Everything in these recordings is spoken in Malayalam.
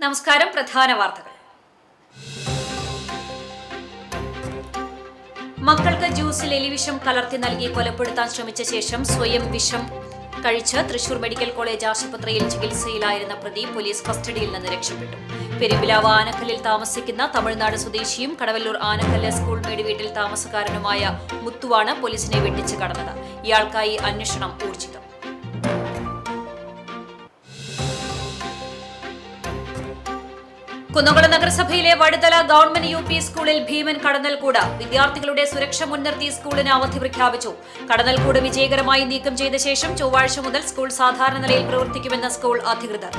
നമസ്കാരം. പ്രധാന വാർത്തകൾ. മക്കൾക്ക് ജ്യൂസിൽ എലിവിഷം കലർത്തി നൽകി കൊലപ്പെടുത്താൻ ശ്രമിച്ച ശേഷം സ്വയം വിഷം കഴിച്ച് തൃശൂർ മെഡിക്കൽ കോളേജ് ആശുപത്രിയിൽ ചികിത്സയിലായിരുന്ന പ്രതി പോലീസ് കസ്റ്റഡിയിൽ നിന്ന് രക്ഷപ്പെട്ടു. പെരുമ്പിലാവ് ആനക്കല്ലിൽ താമസിക്കുന്ന തമിഴ്നാട് സ്വദേശിയും കടവല്ലൂർ ആനക്കല്ല് സ്കൂൾ മേട് വീട്ടിൽ താമസക്കാരനുമായ മുത്തുവാണ് പോലീസിനെ വെട്ടിച്ച് കടന്നത്. ഇയാൾക്കായി അന്വേഷണം ഊർജിതം. കുന്നംകുളം നഗരസഭയിലെ വടുതല ഗവൺമെന്റ് യു പി സ്കൂളിൽ ഭീമൻ കടന്നൽക്കൂട്. വിദ്യാർത്ഥികളുടെ സുരക്ഷ മുൻനിർത്തി സ്കൂളിന് അവധി പ്രഖ്യാപിച്ചു. കടന്നൽക്കൂട് വിജയകരമായി നീക്കം ചെയ്ത ശേഷം ചൊവ്വാഴ്ച മുതൽ സ്കൂൾ സാധാരണ നിലയിൽ പ്രവർത്തിക്കുമെന്ന് സ്കൂൾ അധികൃതർ.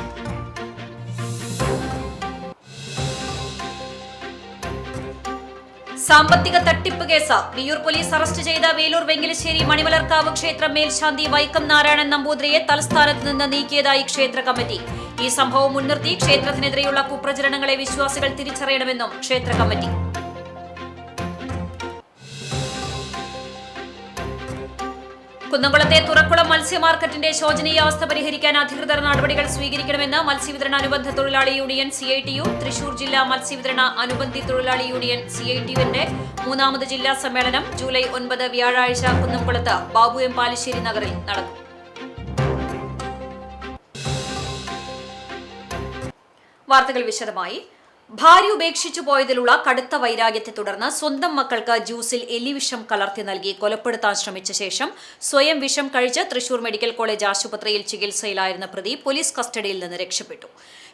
സാമ്പത്തിക തട്ടിപ്പ് കേസ്. വിയ്യൂർ പോലീസ് അറസ്റ്റ് ചെയ്ത വേലൂർ വെങ്കിലശ്ശേരി മണിമലർക്കാവ് ക്ഷേത്രം മേൽശാന്തി വൈക്കം നാരായണൻ നമ്പൂതിരിയെ തലസ്ഥാനത്ത് നിന്ന് നീക്കിയതായി ക്ഷേത്ര കമ്മിറ്റി. ഈ സംഭവം മുൻനിർത്തി ക്ഷേത്രത്തിനെതിരെയുള്ള കുപ്രചരണങ്ങളെ വിശ്വാസികൾ തിരിച്ചറിയണമെന്നും ക്ഷേത്ര കമ്മിറ്റി. കുന്നംകുളത്തെ തുറക്കുളം മത്സ്യ മാർക്കറ്റിന്റെ ശോചനീയാവസ്ഥ പരിഹരിക്കാൻ അധികൃതർ നടപടികൾ സ്വീകരിക്കണമെന്ന് മത്സ്യവിതരണ അനുബന്ധ തൊഴിലാളി യൂണിയൻ CITU, തൃശൂർ ജില്ലാ മത്സ്യവിതരണ അനുബന്ധി തൊഴിലാളി യൂണിയൻ CITU-വിന്റെ 3ാമത് ജില്ലാ സമ്മേളനം ജൂലൈ 9 വ്യാഴാഴ്ച കുന്നംകുളത്ത് ബാബു എം പാലിശ്ശേരി നഗറിൽ നടക്കും. വാർത്തകൾ വിശദമായി. ഭാര്യ ഉപേക്ഷിച്ചു പോയതിലുള്ള കടുത്ത വൈരാഗ്യത്തെ തുടർന്ന് സ്വന്തം മക്കൾക്ക് ജ്യൂസിൽ എലിവിഷം കലർത്തി നൽകി കൊലപ്പെടുത്താൻ ശ്രമിച്ച ശേഷം സ്വയം വിഷം കഴിച്ച് തൃശൂർ മെഡിക്കൽ കോളേജ് ആശുപത്രിയിൽ ചികിത്സയിലായിരുന്ന പ്രതി പോലീസ് കസ്റ്റഡിയിൽ നിന്ന് രക്ഷപ്പെട്ടു.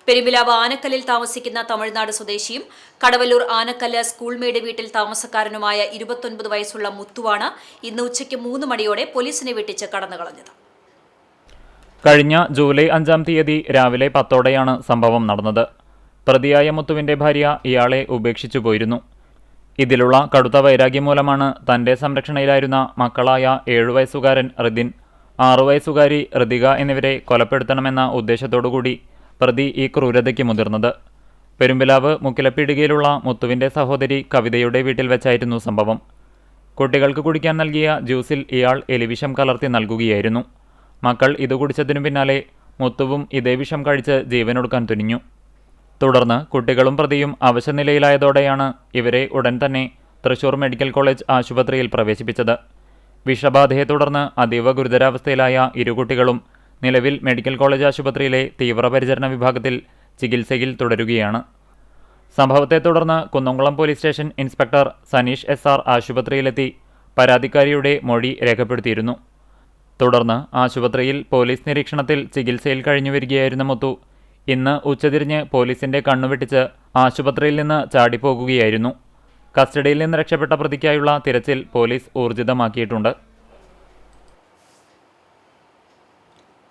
പെരുമ്പിലാവ് ആനക്കല്ലിൽ താമസിക്കുന്ന തമിഴ്നാട് സ്വദേശിയും കടവല്ലൂർ ആനക്കല്ല് സ്കൂൾ മേട് വീട്ടിൽ താമസക്കാരനുമായ 29 വയസ്സുള്ള മുത്തുവാണ് ഇന്ന് ഉച്ചയ്ക്ക് 3 മണിയോടെ പോലീസിനെ വെട്ടിച്ച് കടന്നുകളഞ്ഞത്. കഴിഞ്ഞ ജൂലൈ 5 തീയതി രാവിലെ 10ഓടെയാണ് സംഭവം നടന്നത്. പ്രതിയായ മുത്തുവിന്റെ ഭാര്യ ഇയാളെ ഉപേക്ഷിച്ചു പോയിരുന്നു. ഇതിലുള്ള കടുത്ത വൈരാഗ്യം മൂലമാണ് തന്റെ സംരക്ഷണയിലായിരുന്ന മക്കളായ 7 വയസ്സുകാരൻ റിദിൻ, 6 വയസ്സുകാരി ഋതിക എന്നിവരെ കൊലപ്പെടുത്തണമെന്ന ഉദ്ദേശത്തോടുകൂടി പ്രതി ഈ ക്രൂരതയ്ക്ക് മുതിർന്നത്. പെരുമ്പിലാവ് മുക്കിലപ്പീടികയിലുള്ള മുത്തുവിന്റെ സഹോദരി കവിതയുടെ വീട്ടിൽ വെച്ചായിരുന്നു സംഭവം. കുട്ടികൾക്ക് കുടിക്കാൻ നൽകിയ ജ്യൂസിൽ ഇയാൾ എലിവിഷം കലർത്തി നൽകുകയായിരുന്നു. മക്കൾ ഇത് കുടിച്ചതിനു പിന്നാലെ മുത്തുവും ഇതേ വിഷം കഴിച്ച് ജീവനൊടുക്കാൻ തുനിഞ്ഞു. തുടർന്ന് കുട്ടികളും പ്രതിയും അവശനിലയിലായതോടെയാണ് ഇവരെ ഉടൻ തന്നെ തൃശൂർ മെഡിക്കൽ കോളേജ് ആശുപത്രിയിൽ പ്രവേശിപ്പിച്ചത്. വിഷബാധയെ തുടർന്ന് അതീവ ഗുരുതരാവസ്ഥയിലായ ഇരുകുട്ടികളും നിലവിൽ മെഡിക്കൽ കോളേജ് ആശുപത്രിയിലെ തീവ്രപരിചരണ വിഭാഗത്തിൽ ചികിത്സയിൽ തുടരുകയാണ്. സംഭവത്തെ തുടർന്ന് Kunnamkulam police station inspector Saneesh SR ആശുപത്രിയിലെത്തി പരാതിക്കാരിയുടെ മൊഴി രേഖപ്പെടുത്തിയിരുന്നു. തുടർന്ന് ആശുപത്രിയിൽ പോലീസ് നിരീക്ഷണത്തിൽ ചികിത്സയിൽ കഴിഞ്ഞുവരികയായിരുന്ന മുത്തു ഇന്ന് ഉച്ചതിരിഞ്ഞ് പോലീസിന്റെ കണ്ണുവെട്ടിച്ച് ആശുപത്രിയിൽ നിന്ന് ചാടിപ്പോകുകയായിരുന്നു. കസ്റ്റഡിയിൽ നിന്ന് രക്ഷപ്പെട്ട പ്രതിക്കായുള്ള തിരച്ചിൽ പോലീസ് ഊർജിതമാക്കിയിട്ടുണ്ട്.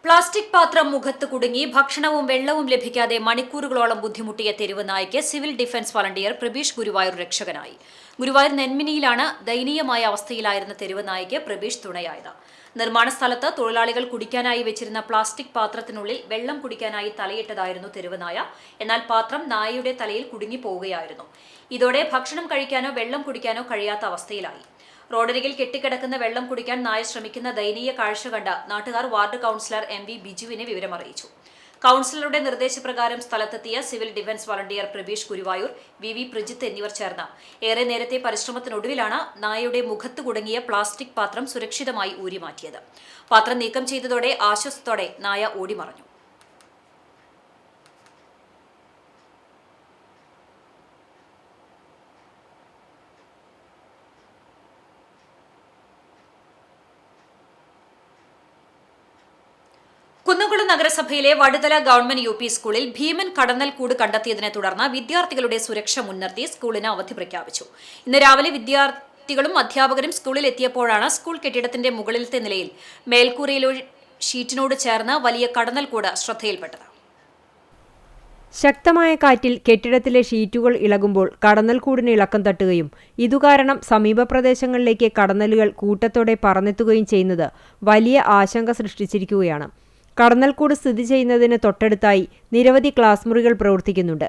പ്ലാസ്റ്റിക് പാത്രം മുഖത്ത് കുടുങ്ങി ഭക്ഷണവും വെള്ളവും ലഭിക്കാതെ മണിക്കൂറുകളോളം ബുദ്ധിമുട്ടിയ തെരുവ് നായ്ക്ക് civil defence volunteer Prabeesh Guruvayur രക്ഷകനായി. ഗുരുവായൂർ നെന്മിനിയിലാണ് ദയനീയമായ അവസ്ഥയിലായിരുന്ന തെരുവ് നായ്ക്ക് പ്രബീഷ് തുണയായത്. നിർമ്മാണ സ്ഥലത്ത് തൊഴിലാളികൾ കുടിക്കാനായി വെച്ചിരുന്ന പ്ലാസ്റ്റിക് പാത്രത്തിനുള്ളിൽ വെള്ളം കുടിക്കാനായി തലയിട്ടതായിരുന്നു തെരുവ് നായ. എന്നാൽ പാത്രം നായയുടെ തലയിൽ കുടുങ്ങിപ്പോവുകയായിരുന്നു. ഇതോടെ ഭക്ഷണം കഴിക്കാനോ വെള്ളം കുടിക്കാനോ കഴിയാത്ത അവസ്ഥയിലായി. റോഡരികിൽ കെട്ടിക്കിടക്കുന്ന വെള്ളം കുടിക്കാൻ നായ ശ്രമിക്കുന്ന ദയനീയ കാഴ്ച കണ്ട് നാട്ടുകാർ വാർഡ് കൌൺസിലർ MV ബിജുവിനെ വിവരമറിയിച്ചു. കൌൺസിലറുടെ നിർദ്ദേശപ്രകാരം സ്ഥലത്തെത്തിയ civil defence volunteer Prabeesh Guruvayur, VV Prajith എന്നിവർ ചേർന്ന് ഏറെ നേരത്തെ പരിശ്രമത്തിനൊടുവിലാണ് നായയുടെ മുഖത്ത് കുടുങ്ങിയ പ്ലാസ്റ്റിക് പാത്രം സുരക്ഷിതമായി ഊരിമാറ്റിയത്. പാത്രം നീക്കം ചെയ്തതോടെ ആശ്വാസത്തോടെ നായ ഓടിമറഞ്ഞു. കുന്നംകുളം നഗരസഭയിലെ വടുതല ഗവൺമെന്റ് യു പി സ്കൂളിൽ ഭീമൻ കടന്നൽക്കൂട് കണ്ടെത്തിയതിനെ തുടർന്ന് വിദ്യാർത്ഥികളുടെ സുരക്ഷ മുൻനിർത്തി സ്കൂളിന് അവധി പ്രഖ്യാപിച്ചു. ഇന്ന് രാവിലെ വിദ്യാർത്ഥികളും അധ്യാപകരും സ്കൂളിൽ എത്തിയപ്പോഴാണ് സ്കൂൾ കെട്ടിടത്തിന്റെ മുകളിലത്തെ നിലയിൽ മേൽക്കൂരയിലെ ഷീറ്റിനോട് ചേർന്ന് വലിയ കടന്നൽക്കൂട് ശ്രദ്ധയിൽപ്പെട്ടത്. ശക്തമായ കാറ്റിൽ കെട്ടിടത്തിലെ ഷീറ്റുകൾ ഇളകുമ്പോൾ കടന്നൽക്കൂടിന് ഇളക്കം തട്ടുകയും ഇതുകാരണം സമീപ പ്രദേശങ്ങളിലേക്ക് കടന്നലുകൾ കൂട്ടത്തോടെ പറന്നെത്തുകയും ചെയ്യുന്നത് വലിയ ആശങ്ക സൃഷ്ടിച്ചിരിക്കുകയാണ്. കടന്നൽക്കൂട് സ്ഥിതി ചെയ്യുന്നതിന് തൊട്ടടുത്തായി നിരവധി ക്ലാസ് മുറികൾ പ്രവർത്തിക്കുന്നുണ്ട്.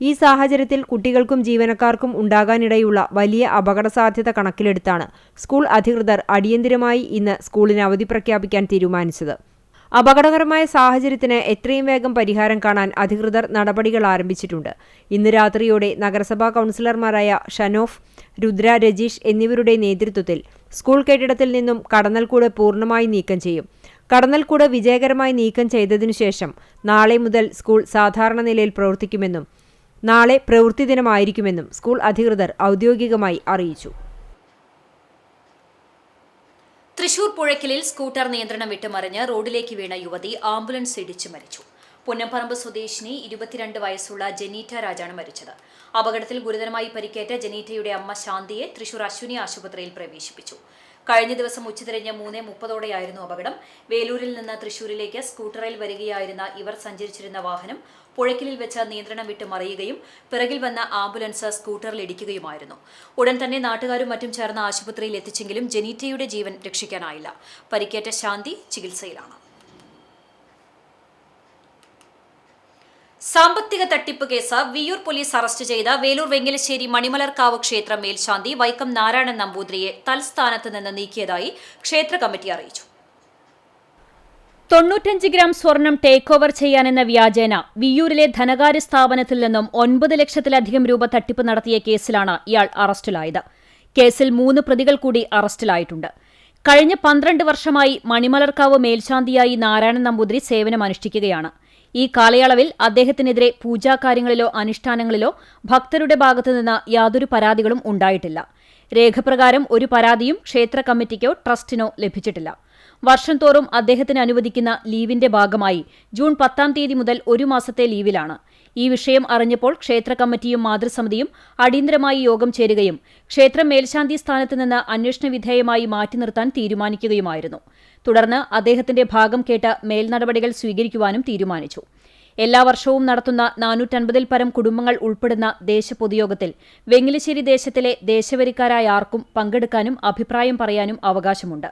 ഈ സാഹചര്യത്തിൽ കുട്ടികൾക്കും ജീവനക്കാർക്കും ഉണ്ടാകാനിടയുള്ള വലിയ അപകടസാധ്യത കണക്കിലെടുത്താണ് സ്കൂൾ അധികൃതർ അടിയന്തരമായി ഇന്ന് സ്കൂളിന് അവധി പ്രഖ്യാപിക്കാൻ തീരുമാനിച്ചത്. അപകടകരമായ സാഹചര്യത്തിന് എത്രയും വേഗം പരിഹാരം കാണാൻ അധികൃതർ നടപടികൾ ആരംഭിച്ചിട്ടുണ്ട്. ഇന്ന് രാത്രിയോടെ നഗരസഭാ കൌൺസിലർമാരായ ഷനോഫ്, രുദ്ര, രജീഷ് എന്നിവരുടെ നേതൃത്വത്തിൽ സ്കൂൾ കെട്ടിടത്തിൽ നിന്നും കടന്നൽക്കൂട് പൂർണ്ണമായി നീക്കം ചെയ്യും. കടന്നൽക്കൂട് വിജയകരമായി നീക്കം ചെയ്തതിനുശേഷം നാളെ മുതൽ സ്കൂൾ സാധാരണ നിലയിൽ പ്രവർത്തിക്കുമെന്നും നാളെ പ്രവൃത്തി ദിനമായിരിക്കുമെന്നും സ്കൂൾ അധികൃതർ ഔദ്യോഗികമായി അറിയിച്ചു. തൃശൂർ പുഴയ്ക്കലിൽ സ്കൂട്ടർ നിയന്ത്രണം വിട്ടുമറിഞ്ഞ് റോഡിലേക്ക് വീണ യുവതി ആംബുലൻസ് ഇടിച്ചു മരിച്ചു. പുന്നംപറമ്പ് സ്വദേശിനി 22 വയസ്സുള്ള ജനീറ്റ രാജാണ് മരിച്ചത്. അപകടത്തിൽ ഗുരുതരമായി പരിക്കേറ്റ ജനീറ്റയുടെ അമ്മ ശാന്തിയെ തൃശൂർ അശ്വിനി ആശുപത്രിയിൽ പ്രവേശിപ്പിച്ചു. കഴിഞ്ഞ ദിവസം ഉച്ചതിരിഞ്ഞ് 3:30 അപകടം. വേലൂരിൽ നിന്ന് തൃശൂരിലേക്ക് സ്കൂട്ടറിൽ വരികയായിരുന്ന ഇവർ സഞ്ചരിച്ചിരുന്ന വാഹനം പുഴയ്ക്കലിൽ വെച്ച് നിയന്ത്രണം വിട്ട് മറിയുകയും പിറകിൽ വന്ന ആംബുലൻസ് സ്കൂട്ടറിൽ ഇടിക്കുകയുമായിരുന്നു. ഉടൻ തന്നെ നാട്ടുകാരും മറ്റും ചേർന്ന് ആശുപത്രിയിൽ എത്തിച്ചെങ്കിലും ജനീറ്റയുടെ ജീവൻ രക്ഷിക്കാനായില്ല. പരിക്കേറ്റ ശാന്തി ചികിത്സയിലാണ്. സാമ്പത്തിക തട്ടിപ്പ് കേസ് വിയ്യൂർ പോലീസ് അറസ്റ്റ് ചെയ്ത വേലൂർ വെങ്ങലശ്ശേരി മണിമലർക്കാവ് ക്ഷേത്ര മേൽശാന്തി വൈക്കം നാരായണൻ നമ്പൂതിരിയെ തൽസ്ഥാനത്ത് നിന്ന് നീക്കിയതായി ക്ഷേത്ര കമ്മിറ്റി അറിയിച്ചു. 95 ഗ്രാം സ്വർണം ടേക്ക് ഓവർ ചെയ്യാനെന്ന വ്യാജേന വിയ്യൂരിലെ ധനകാര്യ സ്ഥാപനത്തിൽ നിന്നും 9 ലക്ഷത്തിലധികം രൂപ തട്ടിപ്പ് നടത്തിയ കേസിലാണ് ഇയാൾ അറസ്റ്റിലായത്. കേസിൽ 3 പ്രതികൾ കൂടി അറസ്റ്റിലായിട്ടുണ്ട്. കഴിഞ്ഞ 12 വർഷമായി മണിമലർക്കാവ് മേൽശാന്തിയായി നാരായണൻ നമ്പൂതിരി സേവനമനുഷ്ഠിക്കുകയാണ്. ഈ കാലയളവിൽ അദ്ദേഹത്തിനെതിരെ പൂജാകാര്യങ്ങളിലോ അനുഷ്ഠാനങ്ങളിലോ ഭക്തരുടെ ഭാഗത്തുനിന്ന് യാതൊരു പരാതികളും ഉണ്ടായിട്ടില്ല. രേഖപ്രകാരം ഒരു പരാതിയും ക്ഷേത്ര കമ്മിറ്റിക്കോ ട്രസ്റ്റിനോ ലഭിച്ചിട്ടില്ല. വർഷം തോറും അദ്ദേഹത്തിന് അനുവദിക്കുന്ന ലീവിന്റെ ഭാഗമായി ജൂൺ 10-ാം തീയതി മുതൽ 1 മാസത്തെ ലീവിലാണ്. ഈ വിഷയം അറിഞ്ഞപ്പോൾ ക്ഷേത്ര കമ്മിറ്റിയും മാതൃസമിതിയും അടിയന്തരമായി യോഗം ചേരുകയും ക്ഷേത്രം മേൽശാന്തി സ്ഥാനത്ത് നിന്ന് അന്വേഷണ വിധേയമായി മാറ്റി നിർത്താൻ തീരുമാനിക്കുകയുമായിരുന്നു. തുടർന്ന് അദ്ദേഹത്തിന്റെ ഭാഗം കേട്ട് മേൽനടപടികൾ സ്വീകരിക്കുവാനും തീരുമാനിച്ചു. എല്ലാ വർഷവും നടത്തുന്ന 450-ൽ പരം കുടുംബങ്ങൾ ഉൾപ്പെടുന്ന ദേശപൊതുയോഗത്തിൽ വെങ്ങലശ്ശേരി ദേശത്തിലെ ദേശവരിക്കാരായ ആർക്കും പങ്കെടുക്കാനും അഭിപ്രായം പറയാനും അവകാശമുണ്ട്.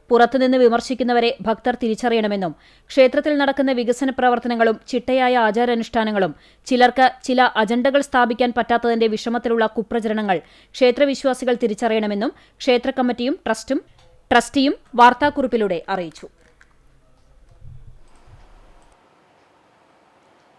പുറത്തുനിന്ന് വിമർശിക്കുന്നവരെ ഭക്തർ തിരിച്ചറിയണമെന്നും ക്ഷേത്രത്തിൽ നടക്കുന്ന വികസന പ്രവർത്തനങ്ങളും ചിട്ടയായ ആചാരാനുഷ്ഠാനങ്ങളും ചിലർക്ക് ചില അജണ്ടകൾ സ്ഥാപിക്കാൻ പറ്റാത്തതിന്റെ വിഷമത്തിലുള്ള കുപ്രചരണങ്ങൾ ക്ഷേത്രവിശ്വാസികൾ തിരിച്ചറിയണമെന്നും ക്ഷേത്ര കമ്മിറ്റിയും ട്രസ്റ്റിയും വാർത്താക്കുറിപ്പിലൂടെ അറിയിച്ചു.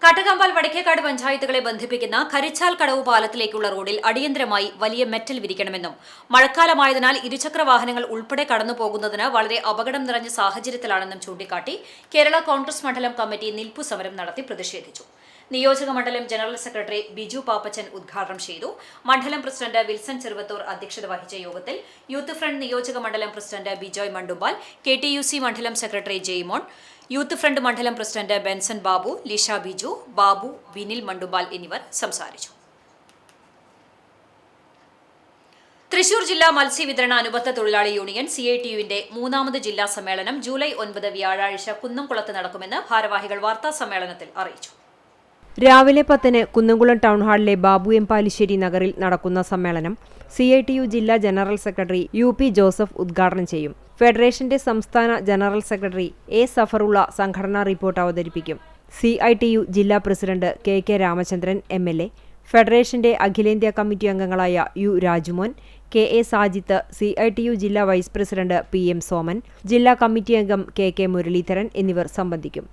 കട്ടകമ്പാൽ വടക്കേക്കാട് പഞ്ചായത്തുകളെ ബന്ധിപ്പിക്കുന്ന കരിച്ചാൽ കടവ് പാലത്തിലേക്കുള്ള റോഡിൽ അടിയന്തരമായി വലിയ മെറ്റൽ വിരിക്കണമെന്നും മഴക്കാലമായതിനാൽ ഇരുചക്ര വാഹനങ്ങൾ ഉൾപ്പെടെ കടന്നുപോകുന്നതിന് വളരെ അപകടം നിറഞ്ഞ സാഹചര്യത്തിലാണെന്നും ചൂണ്ടിക്കാട്ടി കേരള കോൺഗ്രസ് മണ്ഡലം കമ്മിറ്റി നിൽപ്പു സമരം നടത്തി പ്രതിഷേധിച്ചു. നിയോജക മണ്ഡലം ജനറൽ സെക്രട്ടറി ബിജു പാപ്പച്ചൻ ഉദ്ഘാടനം ചെയ്തു. മണ്ഡലം പ്രസിഡന്റ് വിൽസൺ ചെറുവത്തൂർ അധ്യക്ഷത വഹിച്ച യോഗത്തിൽ യൂത്ത് ഫ്രണ്ട് നിയോജക മണ്ഡലം പ്രസിഡന്റ് ബിജോയ് മണ്ടുമ്പാൽ, KTUC മണ്ഡലം സെക്രട്ടറി ജെയ്മോൻ, യൂത്ത് ഫ്രണ്ട് മണ്ഡലം പ്രസിഡന്റ് ബെൻസൺ ബാബു, ലിഷ ബിജു, ബാബു, വിനിൽ മണ്ടുമ്പാൽ എന്നിവർ സംസാരിച്ചു. തൃശൂർ ജില്ലാ മത്സ്യവിതരണ അനുബന്ധ തൊഴിലാളി യൂണിയൻ CITU-വിന്റെ 3ാമത് ജില്ലാ സമ്മേളനം ജൂലൈ 9 വ്യാഴാഴ്ച കുന്നംകുളത്ത് നടക്കുമെന്ന് ഭാരവാഹികൾ വാർത്താ സമ്മേളനത്തിൽ അറിയിച്ചു. രാവിലെ 10-ന് കുന്നംകുളം ടൗൺഹാളിലെ ബാബു എം പാലിശ്ശേരി നഗറിൽ നടക്കുന്ന സമ്മേളനം CITU ജില്ലാ ജനറൽ സെക്രട്ടറി UP ജോസഫ് ഉദ്ഘാടനം ചെയ്യും. ഫെഡറേഷന്റെ സംസ്ഥാന ജനറൽ സെക്രട്ടറി A സഫറുള്ള സംഘടനാ റിപ്പോർട്ട് അവതരിപ്പിക്കും. CITU ജില്ലാ പ്രസിഡന്റ് KK രാമചന്ദ്രൻ MLA, ഫെഡറേഷന്റെ അഖിലേന്ത്യാ കമ്മിറ്റി അംഗങ്ങളായ U Rajumon, KA Sajith, CITU ജില്ലാ വൈസ് പ്രസിഡന്റ് PM സോമൻ, ജില്ലാ കമ്മിറ്റി അംഗം KK മുരളീധരൻ എന്നിവർ സംബന്ധിക്കും.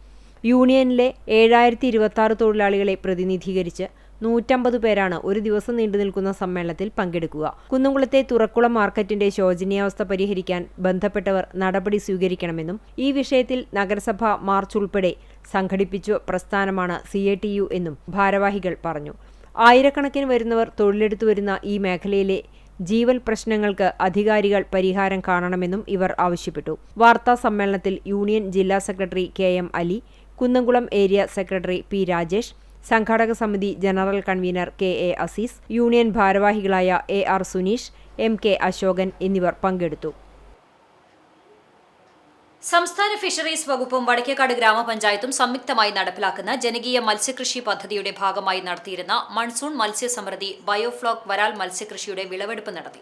യൂണിയനിലെ 7026 തൊഴിലാളികളെ പ്രതിനിധീകരിച്ച് 150 പേരാണ് ഒരു ദിവസം നീണ്ടുനിൽക്കുന്ന സമ്മേളനത്തിൽ പങ്കെടുക്കുക. കുന്നംകുളത്തെ തുറക്കുളം മാർക്കറ്റിന്റെ ശോചനീയാവസ്ഥ പരിഹരിക്കാൻ ബന്ധപ്പെട്ടവർ നടപടി സ്വീകരിക്കണമെന്നും ഈ വിഷയത്തിൽ നഗരസഭ മാർച്ച് ഉൾപ്പെടെ സംഘടിപ്പിച്ച പ്രസ്ഥാനമാണ് CITU എന്നും ഭാരവാഹികൾ പറഞ്ഞു. ആയിരക്കണക്കിന് വരുന്നവർ തൊഴിലെടുത്തു വരുന്ന ഈ മേഖലയിലെ ജീവൽ പ്രശ്നങ്ങൾക്ക് അധികാരികൾ പരിഹാരം കാണണമെന്നും ഇവർ ആവശ്യപ്പെട്ടു. വാർത്താ സമ്മേളനത്തിൽ യൂണിയൻ ജില്ലാ secretary KM Ali, Kunnamkulam area secretary P Rajesh, സംഘാടക സമിതി general convener KA Aziz, union ഭാരവാഹികളായ AR സുനീഷ്, MK അശോകൻ എന്നിവർ പങ്കെടുത്തു. സംസ്ഥാന ഫിഷറീസ് വകുപ്പും വടക്കേക്കാട് ഗ്രാമപഞ്ചായത്തും സംയുക്തമായി നടപ്പിലാക്കുന്ന ജനകീയ മത്സ്യകൃഷി പദ്ധതിയുടെ ഭാഗമായി നടത്തിയിരുന്ന മൺസൂൺ മത്സ്യസമൃദ്ധി ബയോഫ്ലോക്ക് വരാൽ മത്സ്യകൃഷിയുടെ വിളവെടുപ്പ് നടത്തി.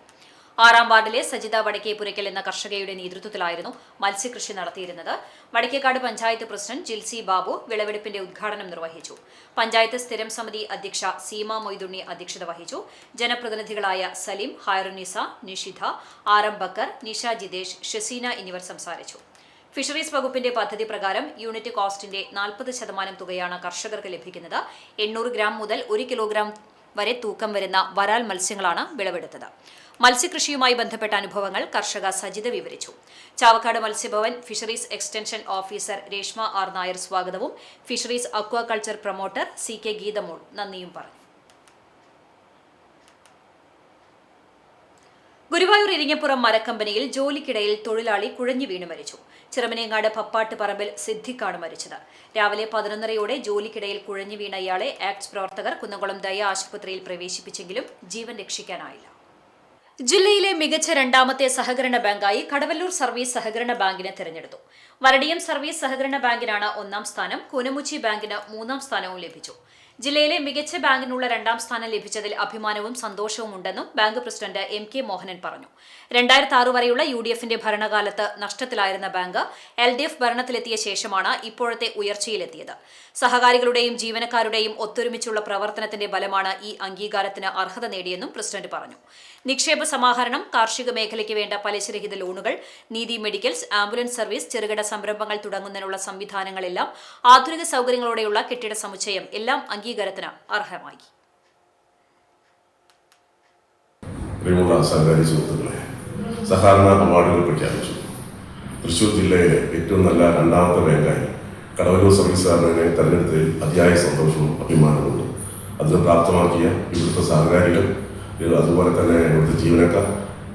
6ാം വാർഡിലെ സജിത വടക്കേപുരയ്ക്കൽ എന്ന കർഷകയുടെ നേതൃത്വത്തിലായിരുന്നു മത്സ്യകൃഷി നടത്തിയിരുന്നത്. വടക്കേക്കാട് പഞ്ചായത്ത് പ്രസിഡന്റ് ജിൽസി ബാബു വിളവെടുപ്പിന്റെ ഉദ്ഘാടനം നിർവഹിച്ചു. പഞ്ചായത്ത് സ്ഥിരം സമിതി അധ്യക്ഷ സീമ മൊയ്തുണ്ണി അധ്യക്ഷത വഹിച്ചു. ജനപ്രതിനിധികളായ സലീം, ഹൈറുനിസ, നിഷിധ, RM ബക്കർ, നിഷ ജിതേഷ്, ഷസീന എന്നിവർ സംസാരിച്ചു. ഫിഷറീസ് വകുപ്പിന്റെ പദ്ധതി പ്രകാരം യൂണിറ്റ് കോസ്റ്റിന്റെ 40% തുകയാണ് കർഷകർക്ക് ലഭിക്കുന്നത്. 800 ഗ്രാം മുതൽ 1 കിലോഗ്രാം വരെ തൂക്കം വരുന്ന വരാൽ മത്സ്യങ്ങളാണ് വിളവെടുത്തത്. മത്സ്യകൃഷിയുമായി ബന്ധപ്പെട്ട അനുഭവങ്ങൾ കർഷക സജിത വിവരിച്ചു. Chavakkad Matsyabhavan fisheries extension officer Reshma R Nair സ്വാഗതവും fisheries aquaculture promoter CK Geethamol നന്ദിയും പറഞ്ഞു. ഗുരുവായൂർ ഇരിങ്ങപ്പുറം മരക്കമ്പനിയിൽ ജോലിക്കിടയിൽ തൊഴിലാളി കുഴഞ്ഞു വീണ് മരിച്ചു. ചിറമനേങ്ങാട് പപ്പാട്ട് പറമ്പിൽ സിദ്ദിഖാണ് മരിച്ചത്. രാവിലെ 11:30 ജോലിക്കിടയിൽ കുഴഞ്ഞു വീണ ഇയാളെ ആക്ട്സ് പ്രവർത്തകർ കുന്നംകുളം ദയ ആശുപത്രിയിൽ പ്രവേശിപ്പിച്ചെങ്കിലും ജീവൻ രക്ഷിക്കാനായില്ല. ജില്ലയിലെ മികച്ച രണ്ടാമത്തെ സഹകരണ ബാങ്കായി കടവല്ലൂർ സർവീസ് സഹകരണ ബാങ്കിനെ തെരഞ്ഞെടുത്തു. വരടിയം സർവീസ് സഹകരണ ബാങ്കിനാണ് 1ാം സ്ഥാനം, കൂനമുച്ചി ബാങ്കിന് 3ാം സ്ഥാനവും ലഭിച്ചു. ജില്ലയിലെ മികച്ച ബാങ്കിനുള്ള 2ാം സ്ഥാനം ലഭിച്ചതിൽ അഭിമാനവും സന്തോഷവും ഉണ്ടെന്നും ബാങ്ക് പ്രസിഡന്റ് MK മോഹനൻ പറഞ്ഞു. 2006 വരെയുള്ള UDFന്റെ ഭരണകാലത്ത് നഷ്ടത്തിലായിരുന്ന ബാങ്ക് LDF ഭരണത്തിലെത്തിയ ശേഷമാണ് ഇപ്പോഴത്തെ ഉയർച്ചയിലെത്തിയത്. സഹകാരികളുടെയും ജീവനക്കാരുടെയും ഒത്തൊരുമിച്ചുള്ള പ്രവർത്തനത്തിന്റെ ബലമാണ് ഈ അംഗീകാരത്തിന് അർഹത നേടിയെന്നും പ്രസിഡന്റ് പറഞ്ഞു. നിക്ഷേപ സമാഹരണം, കാർഷിക മേഖലയ്ക്ക് വേണ്ട പലിശരഹിത ലോണുകൾ, നീതി മെഡിക്കൽസ്, ആംബുലൻസ് സർവീസ്, ചെറുകിട സംരംഭങ്ങൾ തുടങ്ങുന്നതിനുള്ള സംവിധാനങ്ങളെല്ലാം ആധുനിക സൗകര്യങ്ങളോടെയുള്ള കെട്ടിട സമുച്ചയം എല്ലാം അംഗീകാരത്തിന് അർഹമായി. സഹകാരി സുഹൃത്തുക്കളെ, സഹകരണ അവാർഡുകൾ പ്രഖ്യാപിച്ചു. തൃശൂർ ജില്ലയിലെ ഏറ്റവും നല്ല രണ്ടാമത്തെ ബാങ്കായി കടവല്ലൂർ സർവീസ് സഹകരണനെ തെരഞ്ഞെടുത്തതിൽ അതിയായ സന്തോഷവും അഭിമാനമുണ്ട്. അതിന് പ്രാപ്തമാക്കിയ ഇവിടുത്തെ സഹകാരികൾ, അതുപോലെ തന്നെ ഇവിടുത്തെ ജീവനക്കാർ,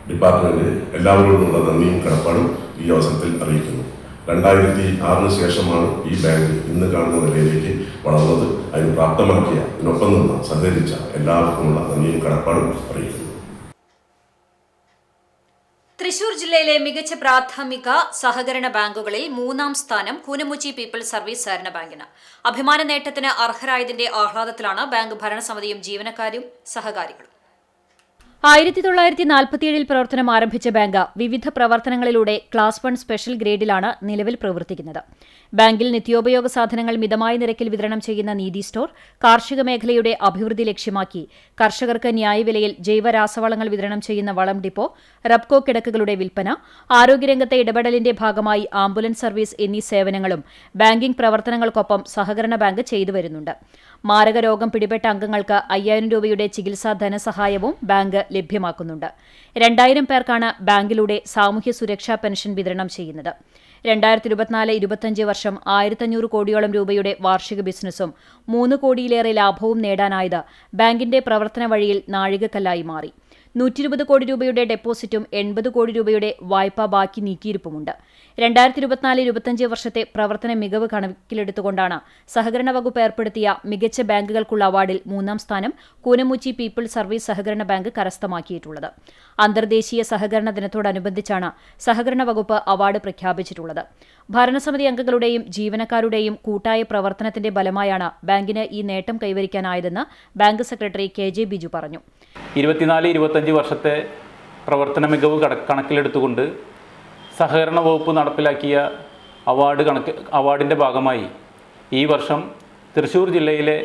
ഡിപ്പാർട്ട്മെന്റ് എല്ലാവരോടുമുള്ള നന്ദിയും കടപ്പാടും ഈ അവസരത്തിൽ അറിയിക്കുന്നു. 2006 ശേഷമാണ് ഈ ബാങ്ക് ഇന്ന് കാണുന്ന നിലയിലേക്ക് വളർന്നത്. അതിന് പ്രാപ്തമാക്കിയ, ഇതിനൊപ്പം നിന്ന് സഹകരിച്ച എല്ലാവർക്കുമുള്ള നന്ദിയും കടപ്പാടും അറിയിക്കുന്നു. തൃശൂർ ജില്ലയിലെ മികച്ച പ്രാഥമിക സഹകരണ ബാങ്കുകളിൽ 3ാം സ്ഥാനം കൂനമുച്ചി പീപ്പിൾസ് സർവീസ് സഹകരണ ബാങ്കിന്. അഭിമാന നേട്ടത്തിന് അർഹരായതിന്റെ ആഹ്ലാദത്തിലാണ് ബാങ്ക് ഭരണസമിതിയും ജീവനക്കാരും സഹകാരികളും. 1947 പ്രവർത്തനം ആരംഭിച്ച ബാങ്ക് വിവിധ പ്രവർത്തനങ്ങളിലൂടെ ക്ലാസ് 1 സ്പെഷ്യൽ ഗ്രേഡിലാണ് നിലവിൽ പ്രവർത്തിക്കുന്നത്. ബാങ്കിൽ നിത്യോപയോഗ സാധനങ്ങൾ മിതമായ നിരക്കിൽ വിതരണം ചെയ്യുന്ന നീതി സ്റ്റോർ, കാർഷിക മേഖലയുടെ അഭിവൃദ്ധി ലക്ഷ്യമാക്കി കർഷകർക്ക് ന്യായവിലയിൽ ജൈവരാസവളങ്ങൾ വിതരണം ചെയ്യുന്ന വളം ഡിപ്പോ, റബ്കോ കിടക്കുകളുടെ വിൽപ്പന, ആരോഗ്യരംഗത്തെ ഇടപെടലിന്റെ ഭാഗമായി ആംബുലൻസ് സർവീസ് എന്നീ സേവനങ്ങളും ബാങ്കിംഗ് പ്രവർത്തനങ്ങൾക്കൊപ്പം സഹകരണ ബാങ്ക് ചെയ്തു വരുന്നുണ്ട്. മാരക രോഗം പിടിപെട്ട അംഗങ്ങൾക്ക് 5000 രൂപയുടെ ചികിത്സാ ധനസഹായവും ബാങ്ക് ലഭ്യമാക്കുന്നുണ്ട്. 2000 പേർക്കാണ് ബാങ്കിലൂടെ സാമൂഹ്യ സുരക്ഷാ പെൻഷൻ വിതരണം ചെയ്യുന്നത്. 2024-25 വർഷം 1500 കോടിയോളം രൂപയുടെ വാർഷിക ബിസിനസ്സും 3 കോടിയിലേറെ ലാഭവും നേടാനായത് ബാങ്കിന്റെ പ്രവർത്തന വഴിയിൽ നാഴികക്കല്ലായി മാറി. 120 കോടി രൂപയുടെ ഡെപ്പോസിറ്റും 80 കോടി രൂപയുടെ വായ്പാ ബാക്കി നീക്കിയിരിപ്പുമുണ്ട്. 2024-25 വർഷത്തെ പ്രവർത്തന മികവ് കണക്കിലെടുത്തുകൊണ്ടാണ് സഹകരണ വകുപ്പ് ഏർപ്പെടുത്തിയ മികച്ച ബാങ്കുകൾക്കുള്ള അവാർഡിൽ 3ാം സ്ഥാനം കൂനമുച്ചി പീപ്പിൾസ് സർവീസ് സഹകരണ ബാങ്ക് കരസ്ഥമാക്കിയിട്ടുള്ളത്. അന്തർദേശീയ സഹകരണ ദിനത്തോടനുബന്ധിച്ചാണ് സഹകരണ വകുപ്പ് അവാർഡ് പ്രഖ്യാപിച്ചിട്ടുള്ളത്. ഭരണസമിതി അംഗങ്ങളുടെയും ജീവനക്കാരുടെയും കൂട്ടായ പ്രവർത്തനത്തിന്റെ ഫലമായാണ് ബാങ്കിന് ഈ നേട്ടം കൈവരിക്കാനായതെന്ന് ബാങ്ക് സെക്രട്ടറി KJ ബിജു പറഞ്ഞു. 24-25 വർഷത്തെ പ്രവർത്തന മികവ് കണക്കിലെടുത്തുകൊണ്ട് സഹകരണ വകുപ്പ് നടപ്പിലാക്കിയ അവാർഡിൻ്റെ ഭാഗമായി ഈ വർഷം തൃശ്ശൂർ ജില്ലയിലെ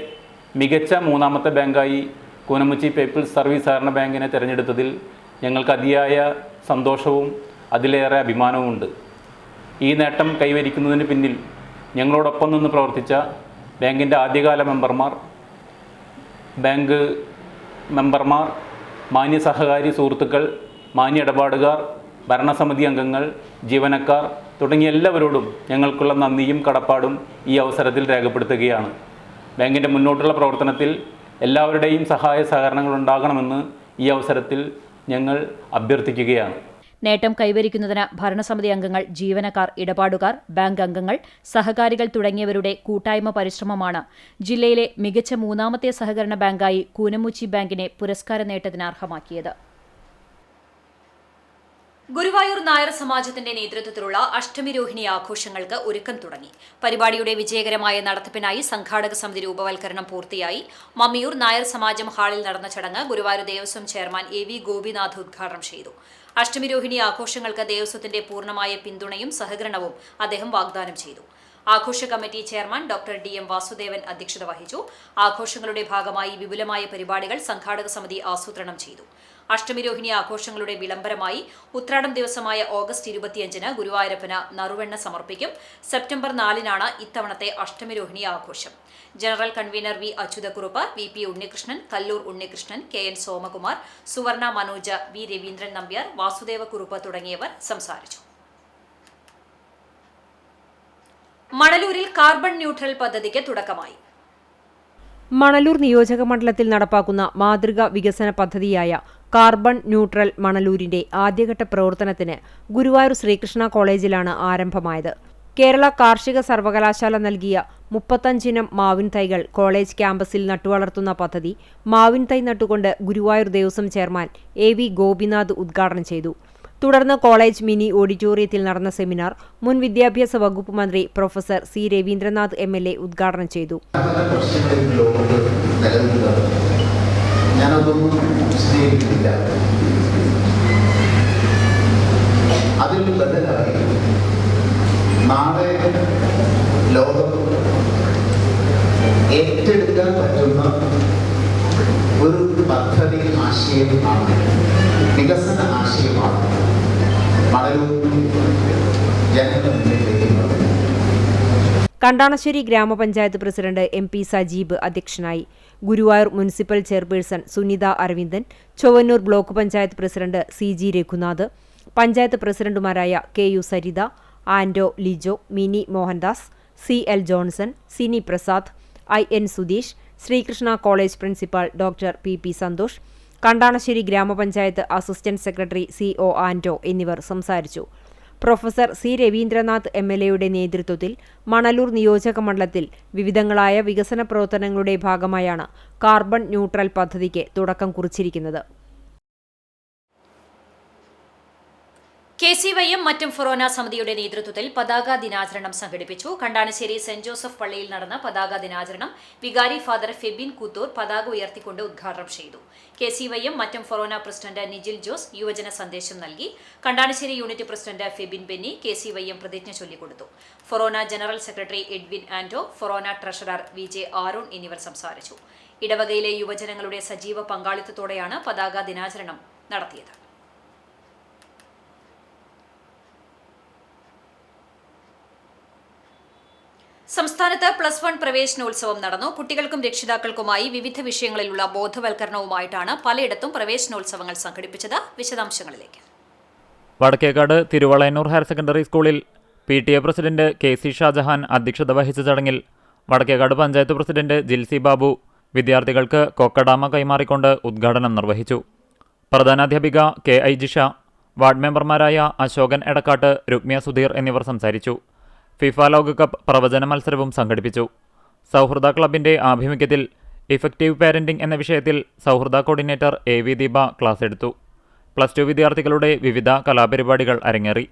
മികച്ച 3ാമത്തെ ബാങ്കായി കൂനമുച്ചി പീപ്പിൾസ് സർവീസ് സഹകരണ ബാങ്കിനെ തിരഞ്ഞെടുത്തതിൽ ഞങ്ങൾക്ക് അതിയായ സന്തോഷവും അതിലേറെ അഭിമാനവുമുണ്ട്. ഈ നേട്ടം കൈവരിക്കുന്നതിന് പിന്നിൽ ഞങ്ങളോടൊപ്പം നിന്ന് പ്രവർത്തിച്ച ബാങ്കിൻ്റെ ആദ്യകാല മെമ്പർമാർ, മാന്യ സഹകാരി സുഹൃത്തുക്കൾ, മാന്യ ഇടപാടുകാർ, ഭരണസമിതി അംഗങ്ങൾ, ജീവനക്കാർ തുടങ്ങിയ എല്ലാവരോടും ഞങ്ങൾക്കുള്ള നന്ദിയും കടപ്പാടും ഈ അവസരത്തിൽ രേഖപ്പെടുത്തുകയാണ്. ബാങ്കിൻ്റെ മുന്നോട്ടുള്ള പ്രവർത്തനത്തിൽ എല്ലാവരുടെയും സഹായ സഹകരണങ്ങൾ ഉണ്ടാകണമെന്ന് ഈ അവസരത്തിൽ ഞങ്ങൾ അഭ്യർത്ഥിക്കുകയാണ്. നേട്ടം കൈവരിക്കുന്നതിന് ഭരണസമിതി അംഗങ്ങൾ, ജീവനക്കാർ, ഇടപാടുകാർ, ബാങ്ക് അംഗങ്ങൾ, സഹകാരികൾ തുടങ്ങിയവരുടെ കൂട്ടായ്മ പരിശ്രമമാണ് ജില്ലയിലെ മികച്ച 3ാമത്തെ സഹകരണ ബാങ്കായി കൂനമുച്ചി ബാങ്കിനെ പുരസ്കാര നേട്ടത്തിന് അർഹമാക്കിയത്. ഗുരുവായൂർ നായർ സമാജത്തിന്റെ നേതൃത്വത്തിലുള്ള അഷ്ടമി രോഹിണി ആഘോഷങ്ങൾക്ക് ഒരുക്കം തുടങ്ങി. പരിപാടിയുടെ വിജയകരമായ നടത്തിപ്പിനായി സംഘാടക സമിതി രൂപവൽക്കരണം പൂർത്തിയായി. മമ്മിയൂർ നായർ സമാജം ഹാളിൽ നടന്ന ചടങ്ങ് ഗുരുവായൂർ ദേവസ്വം ചെയർമാൻ AV ഗോപിനാഥ് ഉദ്ഘാടനം ചെയ്തു. അഷ്ടമി രോഹിണി ആഘോഷങ്ങൾക്ക് ദേവസ്വത്തിന്റെ പൂർണ്ണമായ പിന്തുണയും സഹകരണവും അദ്ദേഹം വാഗ്ദാനം ചെയ്തു. ആഘോഷ committee chairman doctor DM Vasudevan അധ്യക്ഷത വഹിച്ചു. ആഘോഷങ്ങളുടെ ഭാഗമായി വിപുലമായ പരിപാടികൾ സംഘാടക സമിതി ആസൂത്രണം ചെയ്തു. അഷ്ടമിരോഹിണി ആഘോഷങ്ങളുടെ വിളംബരമായി ഉത്രാടം ദിവസമായ ഓഗസ്റ്റ് 25-ന് ഗുരുവായൂരപ്പന് നറുവെണ്ണ സമർപ്പിക്കും. സെപ്റ്റംബർ 4-നാണ് ഇത്തവണത്തെ അഷ്ടമിരോഹിണി ആഘോഷം. General convener V. Achuthakurup, VP Unnikrishnan, Kallur Unnikrishnan, KN Somakumar, Suvarna Manoj, V. Raveendran Nambiar, Vasudevakurup തുടങ്ങിയവർ സംസാരിച്ചു. മണലൂരിൽ കാർബൺ ന്യൂട്രൽ പദ്ധതിക്ക് തുടക്കമായി. മണലൂർ നിയോജക മണ്ഡലത്തിൽ നടപ്പാക്കുന്ന മാതൃകാ വികസന പദ്ധതിയായ കാർബൺ ന്യൂട്രൽ മണലൂരിന്റെ ആദ്യഘട്ട പ്രവർത്തനത്തിന് ഗുരുവായൂർ ശ്രീകൃഷ്ണ കോളേജിലാണ് ആരംഭമായത്. കേരള കാർഷിക സർവകലാശാല നൽകിയ 35 ഇനം മാവിൻ തൈകൾ കോളേജ് ക്യാമ്പസിൽ നട്ടുവളർത്തുന്ന പദ്ധതി മാവിൻ തൈ നട്ടുകൊണ്ട് ഗുരുവായൂർ ദേവസ്വം ചെയർമാൻ AV ഗോപിനാഥ് ഉദ്ഘാടനം ചെയ്തു. തുടർന്ന് കോളേജ് മിനി ഓഡിറ്റോറിയത്തിൽ നടന്ന സെമിനാർ മുൻ വിദ്യാഭ്യാസ വകുപ്പ് മന്ത്രി പ്രൊഫസർ C. രവീന്ദ്രനാഥ് MLA ഉദ്ഘാടനം ചെയ്തു. നാളെ ലോകം ഏറ്റെടുക്കാൻ പറ്റുന്ന ഒരു പദ്ധതി ആശയമാണ്, വികസന ആശയമാണ് മണലൂർ ജനങ്ങളിലേക്ക്. കണ്ടാണശ്ശേരി ഗ്രാമപഞ്ചായത്ത് പ്രസിഡന്റ് MP സജീബ് അധ്യക്ഷനായി. Guruvayur municipal chairperson Sunitha Aravindan, Chowannur block panchayat president CG Raghunath, panchayat പ്രസിഡന്റുമാരായ KU Saritha, Ando Lijo, Mini Mohandas, CL Johnson, Sini Prasad, IN Sudheesh, Sreekrishna college principal doctor PP Santhosh, Kandanassery gramapanchayat assistant secretary CO ആൻഡോ എന്നിവർ സംസാരിച്ചു. Professor C. രവീന്ദ്രനാഥ് MLAയുടെ നേതൃത്വത്തിൽ മണലൂർ നിയോജക മണ്ഡലത്തിൽ വിവിധങ്ങളായ വികസന പ്രവർത്തനങ്ങളുടെ ഭാഗമായാണ് കാർബൺ ന്യൂട്രൽ പദ്ധതിക്ക് തുടക്കം കുറിച്ചിരിക്കുന്നത്. KCYM മറ്റും ഫൊറോന സമിതിയുടെ നേതൃത്വത്തിൽ പതാക ദിനാചരണം സംഘടിപ്പിച്ചു. കണ്ടാണശ്ശേരി സെന്റ് ജോസഫ് പള്ളിയിൽ നടന്ന പതാക ദിനാചരണം വികാരി ഫാദർ ഫെബിൻ കൂത്തൂർ പതാക ഉയർത്തിക്കൊണ്ട് ഉദ്ഘാടനം ചെയ്തു. KCYM മറ്റും ഫൊറോന പ്രസിഡന്റ് നിജിൽ ജോസ് യുവജന സന്ദേശം നൽകി. Kandanassery unit president Febin Benny KCYM പ്രതിജ്ഞ ചൊല്ലിക്കൊടുത്തു. ഫൊറോന ജനറൽ സെക്രട്ടറി എഡ്വിൻ ആന്റോ, ഫൊറോന ട്രഷറർ VJ ആരോൺ എന്നിവർ സംസാരിച്ചു. ഇടവകയിലെ യുവജനങ്ങളുടെ സജീവ പങ്കാളിത്തത്തോടെയാണ് പതാക ദിനാചരണം നടത്തിയത്. സംസ്ഥാനത്ത് +1 പ്രവേശനോത്സവം നടന്നു. കുട്ടികൾക്കും രക്ഷിതാക്കൾക്കുമായി വിവിധ വിഷയങ്ങളിലുള്ള ബോധവൽക്കരണവുമായിട്ടാണ് പലയിടത്തും പ്രവേശനോത്സവങ്ങൾ സംഘടിപ്പിച്ചത്. വിശദാംശങ്ങളിലേക്ക്. വടക്കേക്കാട് തിരുവളയന്നൂർ ഹയർ സെക്കൻഡറി സ്കൂളിൽ PTA പ്രസിഡന്റ് KC ഷാജഹാൻ അധ്യക്ഷത വഹിച്ച ചടങ്ങിൽ വടക്കേക്കാട് പഞ്ചായത്ത് പ്രസിഡന്റ് ജിൽസി ബാബു വിദ്യാർത്ഥികൾക്ക് കൊക്കഡാമ കൈമാറിക്കൊണ്ട് ഉദ്ഘാടനം നിർവഹിച്ചു. പ്രധാനാധ്യാപിക KI ജിഷ, വാർഡ് മെമ്പർമാരായ അശോകൻ എടക്കാട്ട്, രുക്മിയ സുധീർ എന്നിവർ സംസാരിച്ചു. FIFA ലോകകപ്പ് പ്രവചന മത്സരവും സംഘടിപ്പിച്ചു. സൗഹൃദ ക്ലബിന്റെ ആഭിമുഖ്യത്തിൽ ഇഫക്റ്റീവ് പാരന്റിംഗ് എന്ന വിഷയത്തിൽ സൗഹൃദ കോർഡിനേറ്റർ AV ദീപ ക്ലാസ് എടുത്തു. +2 വിദ്യാർത്ഥികളുടെ വിവിധ കലാപരിപാടികൾ അരങ്ങേറി.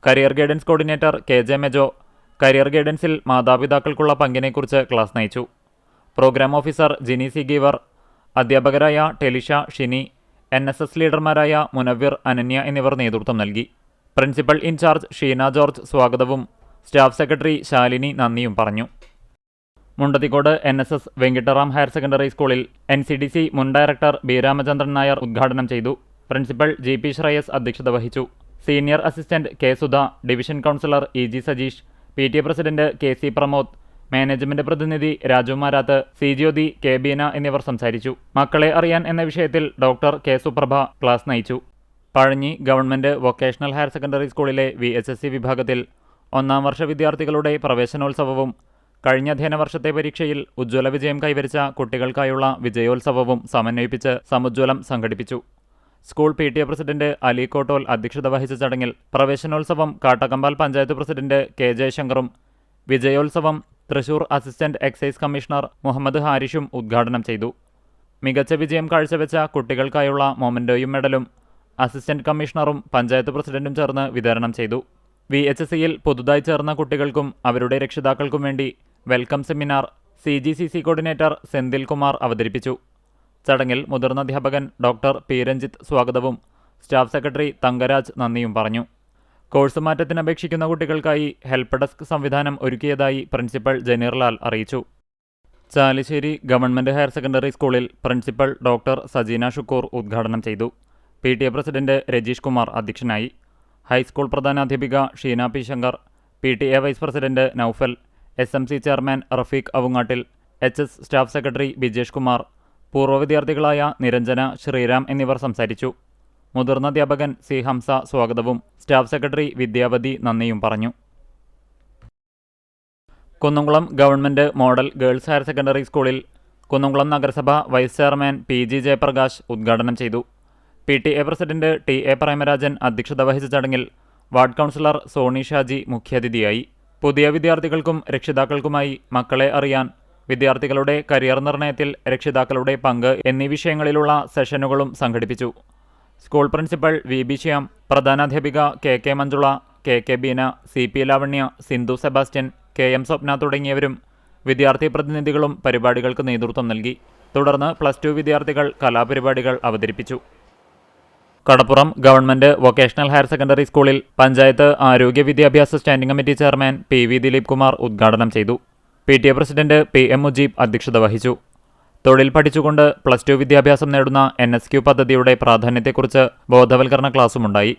Career guidance coordinator KJ Mejo career ഗൈഡൻസിൽ മാതാപിതാക്കൾക്കുള്ള പങ്കിനെക്കുറിച്ച് ക്ലാസ് നയിച്ചു. Programme officer Jini C Geevar, അധ്യാപകരായ ടെലിഷ, ഷിനി, NSS ലീഡർമാരായ മുനവ്വിർ, അനന്യ എന്നിവർ നേതൃത്വം നൽകി. പ്രിൻസിപ്പൽ ഇൻചാർജ് ഷീന ജോർജ് സ്വാഗതവും സ്റ്റാഫ് സെക്രട്ടറി ശാലിനി നന്ദിയും പറഞ്ഞു. Mundathikode NSS Venkitaram higher secondary സ്കൂളിൽ NCDC മുൻ ഡയറക്ടർ B. രാമചന്ദ്രൻ നായർ ഉദ്ഘാടനം ചെയ്തു. പ്രിൻസിപ്പൽ GP ശ്രേയസ് അധ്യക്ഷത വഹിച്ചു. Senior assistant K. Sudha, division councillor EG Sajeesh, PTA president KC Pramod, management പ്രതിനിധി രാജു മാരാത്ത്, C. ജ്യോതി, K. ബീന എന്നിവർ സംസാരിച്ചു. മക്കളെ അറിയാൻ എന്ന വിഷയത്തിൽ ഡോക്ടർ K. സുപ്രഭ ക്ലാസ് നയിച്ചു. Pazhanji government vocational higher secondary സ്കൂളിലെ VHSC വിഭാഗത്തിൽ 1-ാം വർഷ വിദ്യാർത്ഥികളുടെ പ്രവേശനോത്സവവും കഴിഞ്ഞ അധ്യയന വർഷത്തെ പരീക്ഷയിൽ ഉജ്ജ്വല വിജയം കൈവരിച്ച കുട്ടികൾക്കായുള്ള വിജയോത്സവവും സമന്വയിപ്പിച്ച് സമുജ്വലം സംഘടിപ്പിച്ചു. School PTA president Ali Kottol അധ്യക്ഷത വഹിച്ച ചടങ്ങിൽ പ്രവേശനോത്സവം കാട്ടക്കമ്പാൽ പഞ്ചായത്ത് പ്രസിഡന്റ് K. ജയശങ്കറും വിജയോത്സവം Thrissur assistant excise commissioner Muhammad ഹാരിഷും ഉദ്ഘാടനം ചെയ്തു. മികച്ച വിജയം കാഴ്ചവെച്ച കുട്ടികൾക്കായുള്ള മൊമെന്റോയും മെഡലും അസിസ്റ്റന്റ് കമ്മീഷണറും പഞ്ചായത്ത് പ്രസിഡന്റും ചേർന്ന് വിതരണം ചെയ്തു. VHSCയിൽ പുതുതായി ചേർന്ന കുട്ടികൾക്കും അവരുടെ രക്ഷിതാക്കൾക്കും വേണ്ടി welcome seminar CGCC coordinator Senthil Kumar അവതരിപ്പിച്ചു. ചടങ്ങിൽ മുതിർന്ന അധ്യാപകൻ ഡോക്ടർ P. രഞ്ജിത്ത് സ്വാഗതവും സ്റ്റാഫ് സെക്രട്ടറി തങ്കരാജ് നന്ദിയും പറഞ്ഞു. കോഴ്സ് മാറ്റത്തിന് അപേക്ഷിക്കുന്ന കുട്ടികൾക്കായി ഹെൽപ്പ് ഡെസ്ക് സംവിധാനം ഒരുക്കിയതായി പ്രിൻസിപ്പൽ ജനീർലാൽ അറിയിച്ചു. ചാലിശ്ശേരി ഗവൺമെന്റ് ഹയർ സെക്കൻഡറി സ്കൂളിൽ പ്രിൻസിപ്പൽ ഡോക്ടർ സജീന ഷുക്കൂർ ഉദ്ഘാടനം ചെയ്തു. PTA പ്രസിഡന്റ് രജീഷ് കുമാർ അധ്യക്ഷനായി. ഹൈസ്കൂൾ പ്രധാനാധ്യാപിക Sheena P Shankar, PTA vice president Noufal, SMC chairman Rafeeq Avangattil, HS staff secretary Bijesh Kumar, പൂർവ്വ വിദ്യാർത്ഥികളായ നിരഞ്ജന, ശ്രീറാം എന്നിവർ സംസാരിച്ചു. മുതിർന്ന അധ്യാപകൻ C. ഹംസ സ്വാഗതവും സ്റ്റാഫ് സെക്രട്ടറി വിദ്യാവതി നന്ദിയും പറഞ്ഞു. Kunnamkulam government model girls higher secondary സ്കൂളിൽ കുന്നംകുളം നഗരസഭ വൈസ് ചെയർമാൻ PG ജയപ്രകാശ് ഉദ്ഘാടനം ചെയ്തു. PTA പ്രസിഡന്റ് TA പ്രേമരാജൻ അധ്യക്ഷത വഹിച്ച ചടങ്ങിൽ വാർഡ് കൗൺസിലർ സോണി ഷാജി മുഖ്യാതിഥിയായി. പുതിയ വിദ്യാർത്ഥികൾക്കും രക്ഷിതാക്കൾക്കുമായി മക്കളെ അറിയാൻ, വിദ്യാർത്ഥികളുടെ കരിയർ നിർണയത്തിൽ രക്ഷിതാക്കളുടെ പങ്ക് എന്നീ വിഷയങ്ങളിലുള്ള സെഷനുകളും സംഘടിപ്പിച്ചു. സ്കൂൾ പ്രിൻസിപ്പൽ VB ശ്യാം, പ്രധാനാധ്യാപിക KK Manjula, KK Beena, CP Lavanya, Sindhu Sebastian, KM Swapna തുടങ്ങിയവരും വിദ്യാർത്ഥി പ്രതിനിധികളും പരിപാടികൾക്ക് നേതൃത്വം നൽകി. തുടർന്ന് +2 വിദ്യാർത്ഥികൾ കലാപരിപാടികൾ അവതരിപ്പിച്ചു. Kadappuram government vocational higher secondary സ്കൂളിൽ പഞ്ചായത്ത് ആരോഗ്യ വിദ്യാഭ്യാസ standing committee chairman PV Dileep Kumar ഉദ്ഘാടനം ചെയ്തു. PTA പ്രസിഡന്റ് PM മുജീബ് അധ്യക്ഷത വഹിച്ചു. തൊഴിൽ പഠിച്ചുകൊണ്ട് +2 വിദ്യാഭ്യാസം നേടുന്ന NSQ പദ്ധതിയുടെ പ്രാധാന്യത്തെക്കുറിച്ച് ബോധവൽക്കരണ ക്ലാസുമുണ്ടായി.